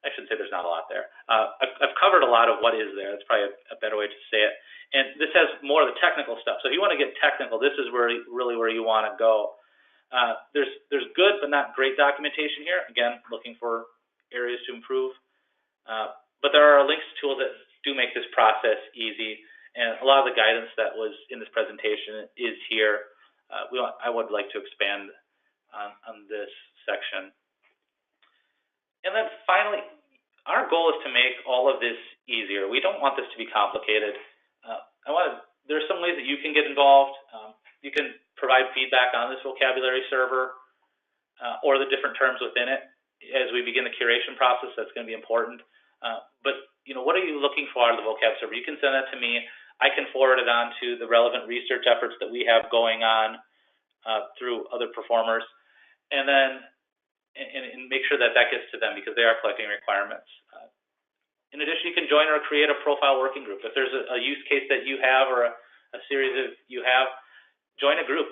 [SPEAKER 2] I shouldn't say there's not a lot there. I've covered a lot of what is there. That's probably a better way to say it. And this has more of the technical stuff. So if you want to get technical, this is really where you want to go. There's good but not great documentation here. Again, looking for areas to improve. But there are links to tools that do make this process easy. And a lot of the guidance that was in this presentation is here. I would like to expand on this section. And then finally, our goal is to make all of this easier. We don't want this to be complicated. There's some ways that you can get involved. You can provide feedback on this vocabulary server or the different terms within it. As we begin the curation process, that's going to be important. But what are you looking for out of the vocab server? You can send that to me. I can forward it on to the relevant research efforts that we have going on through other performers, and then and make sure that gets to them, because they are collecting requirements. In addition, you can join or create a profile working group. If there's a use case that you have or a series of you have, join a group.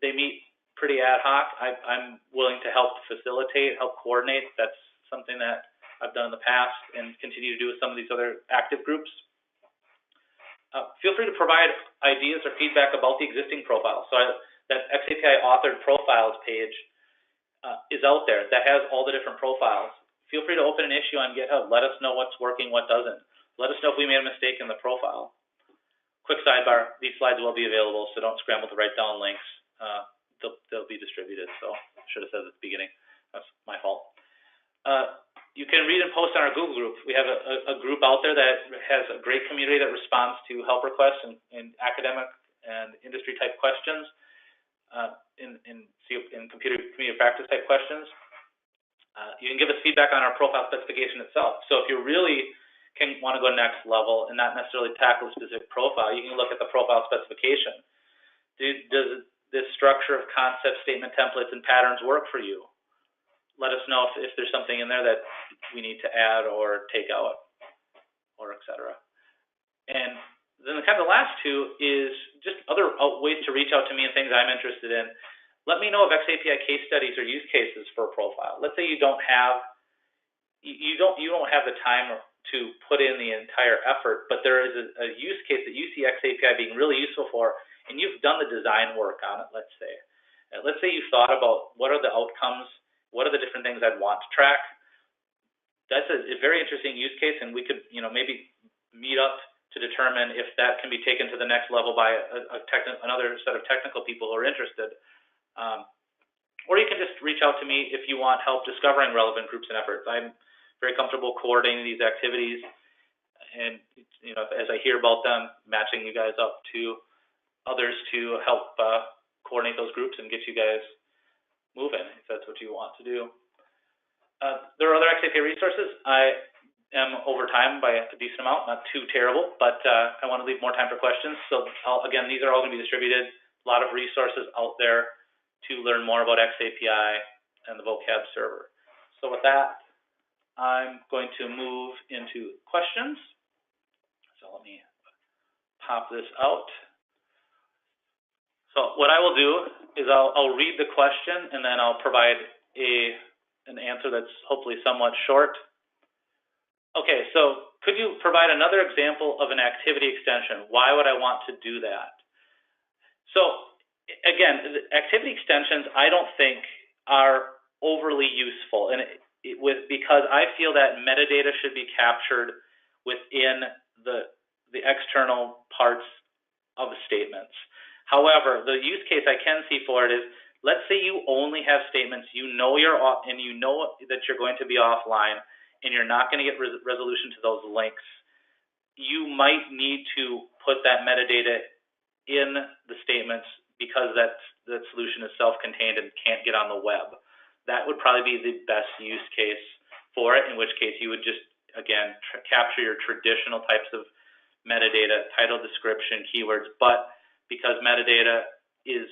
[SPEAKER 2] They meet pretty ad hoc. I'm willing to help facilitate, help coordinate. That's something that I've done in the past and continue to do with some of these other active groups. Feel free to provide ideas or feedback about the existing profiles. So that XAPI authored profiles page is out there that has all the different profiles. Feel free to open an issue on GitHub. Let us know what's working, what doesn't. Let us know if we made a mistake in the profile. Quick sidebar, these slides will be available, so don't scramble to write down links. They'll be distributed, so I should have said at the beginning. That's my fault. You can read and post on our Google group. We have a group out there that has a great community that responds to help requests and academic and industry type questions, in computer practice type questions. You can give us feedback on our profile specification itself. So if you really want to go next level and not necessarily tackle a specific profile, you can look at the profile specification. Does this structure of concept, statement templates, and patterns work for you? Let us know if there's something in there that we need to add or take out, or etc. And then the last two is just other ways to reach out to me and things I'm interested in. Let me know of XAPI case studies or use cases for a profile. Let's say you don't have the time to put in the entire effort, but there is a use case that you see XAPI being really useful for, and you've done the design work on it. Let's say you've thought about what are the outcomes, what are the different things I'd want to track. That's a very interesting use case, and we could maybe meet up to determine if that can be taken to the next level by another set of technical people who are interested. Or you can just reach out to me if you want help discovering relevant groups and efforts. I'm very comfortable coordinating these activities, and as I hear about them, matching you guys up to others to help coordinate those groups and get you guys moving, if that's what you want to do. There are other XAPI resources. I am over time by a decent amount, not too terrible, but I want to leave more time for questions. So again, these are all going to be distributed. A lot of resources out there to learn more about XAPI and the vocab server. So with that, I'm going to move into questions. So let me pop this out. So what I will do is I'll read the question, and then I'll provide an answer that's hopefully somewhat short. Okay, so could you provide another example of an activity extension? Why would I want to do that? So again, activity extensions I don't think are overly useful, and because I feel that metadata should be captured within the the external parts of statements. However, the use case I can see for it is, let's say you only have statements, you know that you're going to be offline and you're not going to get resolution to those links. You might need to put that metadata in the statements because that solution is self-contained and can't get on the web. That would probably be the best use case for it, in which case you would just, again, capture your traditional types of metadata, title, description, keywords, but because metadata is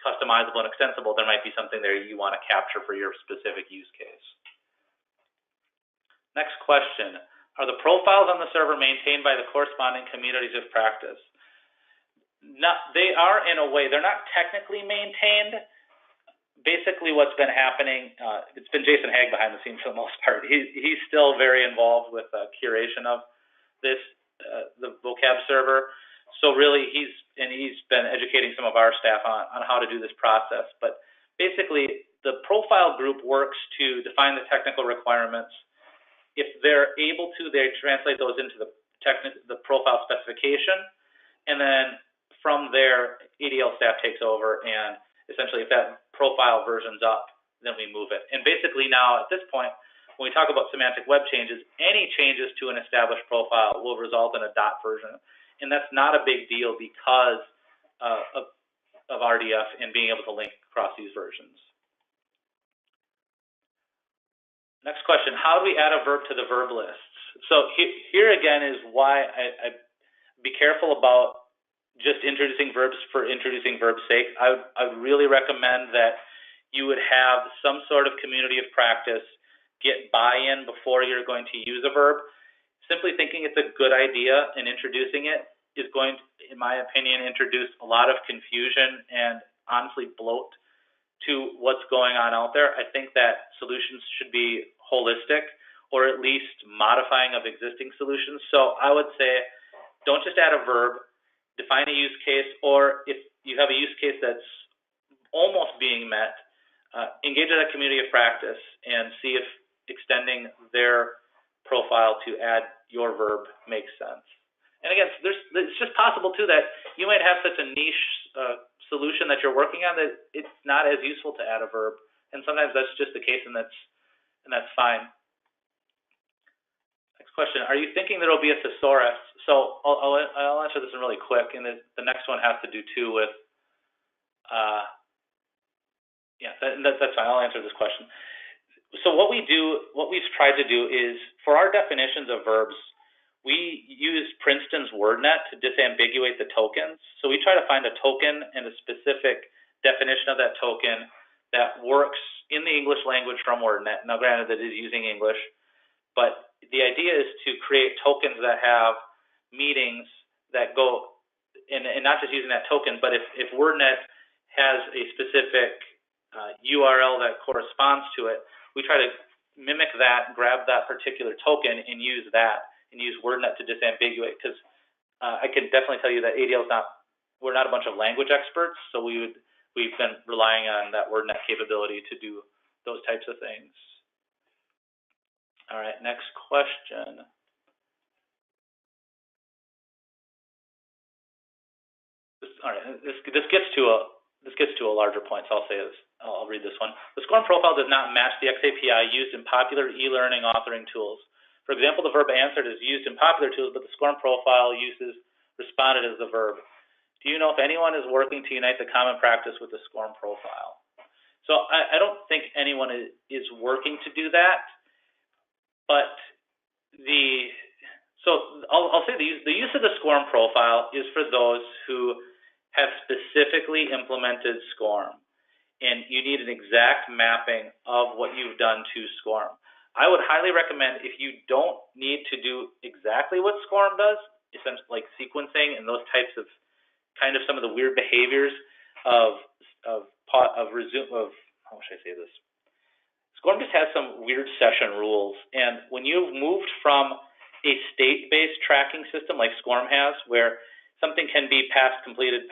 [SPEAKER 2] customizable and extensible, there might be something there you want to capture for your specific use case. Next question. Are the profiles on the server maintained by the corresponding communities of practice? They are in a way. They're not technically maintained. Basically what's been happening, it's been Jason Haig behind the scenes for the most part. He's still very involved with curation of this, the vocab server. So really he's been educating some of our staff on how to do this process. But basically the profile group works to define the technical requirements. If they're able to, they translate those into the profile specification, and then from there, ADL staff takes over, and essentially if that profile version's up, then we move it. And basically now, at this point, when we talk about semantic web changes, any changes to an established profile will result in a dot version. And that's not a big deal because of RDF and being able to link across these versions. Next question, how do we add a verb to the verb lists? So here again is why I be careful about just introducing verbs for introducing verbs' sake. I would really recommend that you would have some sort of community of practice, get buy-in before you're going to use a verb. Simply thinking it's a good idea and introducing it is going to, in my opinion, introduce a lot of confusion and honestly bloat to what's going on out there. I think that solutions should be holistic or at least modifying of existing solutions. So I would say don't just add a verb, define a use case, or if you have a use case that's almost being met, engage in a community of practice and see if extending their profile to add your verb makes sense. And again, it's just possible too that you might have such a niche solution that you're working on that it's not as useful to add a verb, and sometimes that's just the case, and that's fine. Next question: are you thinking there will be a thesaurus? So I'll answer this one really quick, and the next one has to do too with that's fine. I'll answer this question. So what we've tried to do is, for our definitions of verbs, we use Princeton's WordNet to disambiguate the tokens. So we try to find a token and a specific definition of that token that works in the English language from WordNet. Now, granted, that is using English, but the idea is to create tokens that have meanings that go, and not just using that token, but if WordNet has a specific URL that corresponds to it, we try to mimic that, grab that particular token, and use that, and use WordNet to disambiguate. Because I can definitely tell you that ADL we're not a bunch of language experts, so we've been relying on that WordNet capability to do those types of things. All right, next question. All right, this gets to a larger point, so I'll say this. I'll read this one. The SCORM profile does not match the xAPI used in popular e-learning authoring tools. For example, the verb answered is used in popular tools, but the SCORM profile uses responded as the verb. Do you know if anyone is working to unite the common practice with the SCORM profile? So I don't think anyone is working to do that, but I'll say the use of the SCORM profile is for those who have specifically implemented SCORM, and you need an exact mapping of what you've done to SCORM. I would highly recommend, if you don't need to do exactly what SCORM does, essentially like sequencing and those types of kind of some of the weird behaviors of how should I say this? SCORM just has some weird session rules, and when you've moved from a state-based tracking system like SCORM has, where something can be past completed,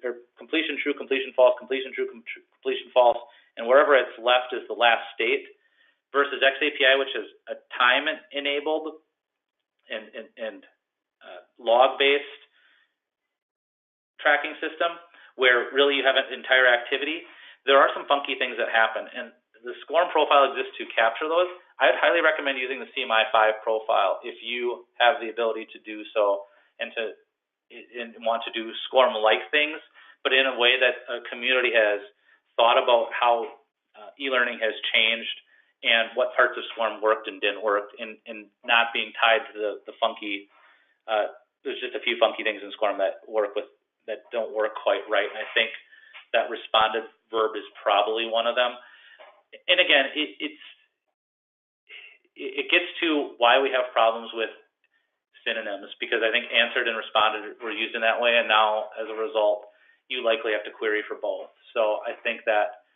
[SPEAKER 2] or completion true, completion false, completion true, completion false, and wherever it's left is the last state, versus xAPI, which is a time-enabled and log-based tracking system where really you have an entire activity, there are some funky things that happen, and the SCORM profile exists to capture those. I'd highly recommend using the CMI5 profile if you have the ability to do so and want to do SCORM-like things, but in a way that a community has thought about how e-learning has changed and what parts of SCORM worked and didn't work, and not being tied to the funky, there's just a few funky things in SCORM that don't work quite right, and I think that responded verb is probably one of them. And again, it gets to why we have problems with synonyms, because I think answered and responded were used in that way, and now as a result, you likely have to query for both. So I think that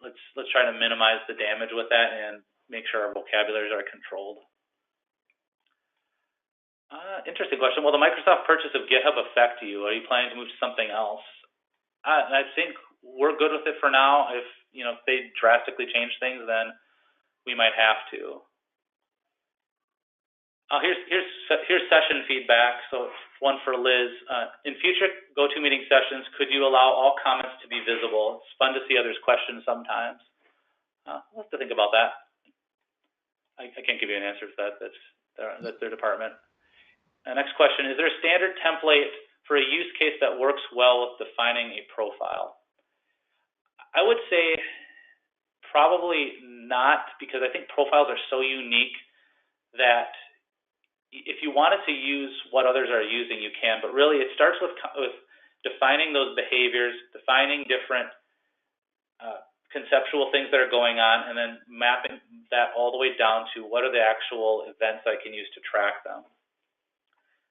[SPEAKER 2] let's try to minimize the damage with that and make sure our vocabularies are controlled. Interesting question. Will the Microsoft purchase of GitHub affect you? Are you planning to move to something else? I think we're good with it for now. If they drastically change things, then we might have to. Here's session feedback. So one for Liz. In future GoToMeeting sessions, could you allow all comments to be visible? It's fun to see others' questions sometimes. We'll have to think about that. I can't give you an answer for that. That's their department. Next question, is there a standard template for a use case that works well with defining a profile? I would say probably not, because I think profiles are so unique that if you wanted to use what others are using, you can, but really it starts with defining those behaviors, defining different conceptual things that are going on, and then mapping that all the way down to what are the actual events I can use to track them.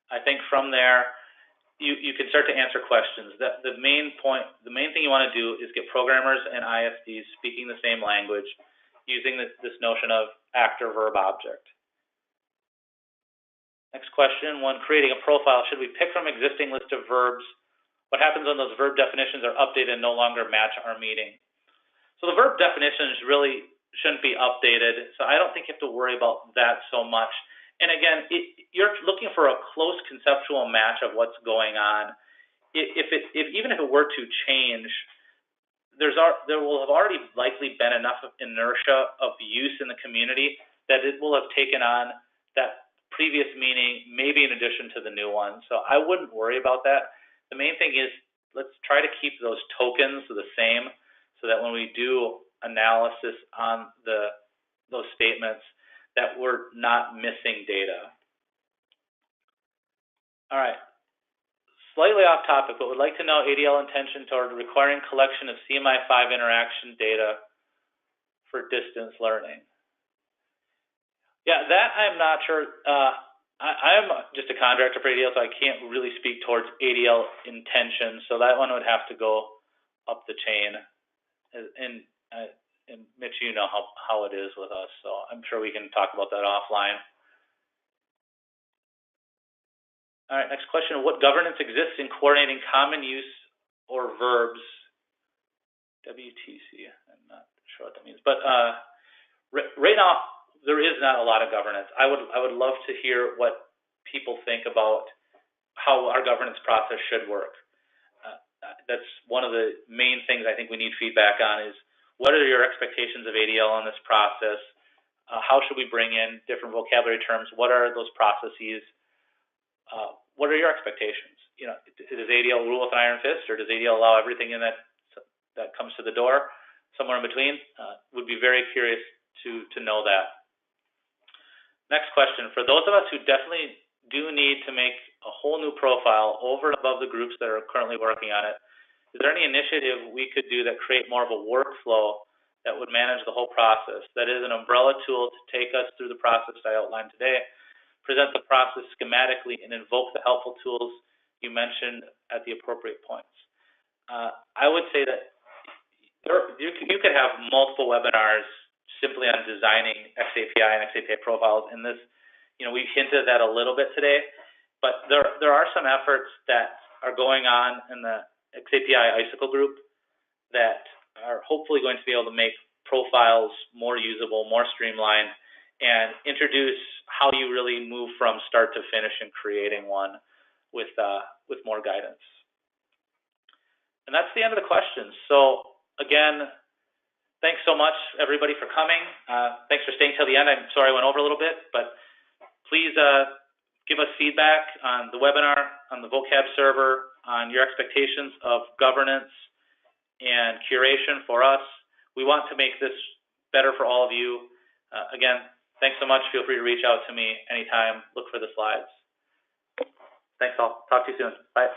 [SPEAKER 2] I think from there, you can start to answer questions. The main thing you want to do is get programmers and ISDs speaking the same language, using this notion of actor verb object. Next question, when creating a profile, should we pick from existing list of verbs? What happens when those verb definitions are updated and no longer match our meaning? So the verb definitions really shouldn't be updated, so I don't think you have to worry about that so much. And again, you're looking for a close conceptual match of what's going on. Even if it were to change, there will have already likely been enough of inertia of use in the community that it will have taken on that previous meaning, maybe in addition to the new one. So I wouldn't worry about that. The main thing is let's try to keep those tokens the same, so that when we do analysis on those statements, that we're not missing data. All right, slightly off topic, but would like to know ADL intention toward requiring collection of CMI5 interaction data for distance learning. Yeah, that I'm not sure. I'm just a contractor for ADL, so I can't really speak towards ADL intention, so that one would have to go up the chain. And Mitch, you know how it is with us, so I'm sure we can talk about that offline. All right, next question. What governance exists in coordinating common use or verbs? WTC, I'm not sure what that means. But right now, there is not a lot of governance. I would love to hear what people think about how our governance process should work. That's one of the main things I think we need feedback on is, what are your expectations of ADL in this process? How should we bring in different vocabulary terms? What are those processes? What are your expectations? Does ADL rule with an iron fist, or does ADL allow everything in that comes to the door? Somewhere in between? Would be very curious to know that. Next question. For those of us who definitely do need to make a whole new profile over and above the groups that are currently working on it, is there any initiative we could do that create more of a workflow that would manage the whole process? That is an umbrella tool to take us through the process I outlined today, present the process schematically, and invoke the helpful tools you mentioned at the appropriate points. I would say that you could have multiple webinars simply on designing XAPI and XAPI profiles. In this, we've hinted at that a little bit today, but there are some efforts that are going on in the XAPI Icicle group that are hopefully going to be able to make profiles more usable, more streamlined, and introduce how you really move from start to finish in creating one with more guidance. And that's the end of the questions. So again, thanks so much, everybody, for coming. Thanks for staying till the end. I'm sorry I went over a little bit, but please give us feedback on the webinar, on the vocab server, on your expectations of governance and curation for us. We want to make this better for all of you. Again, thanks so much. Feel free to reach out to me anytime. Look for the slides. Thanks all. Talk to you soon. Bye.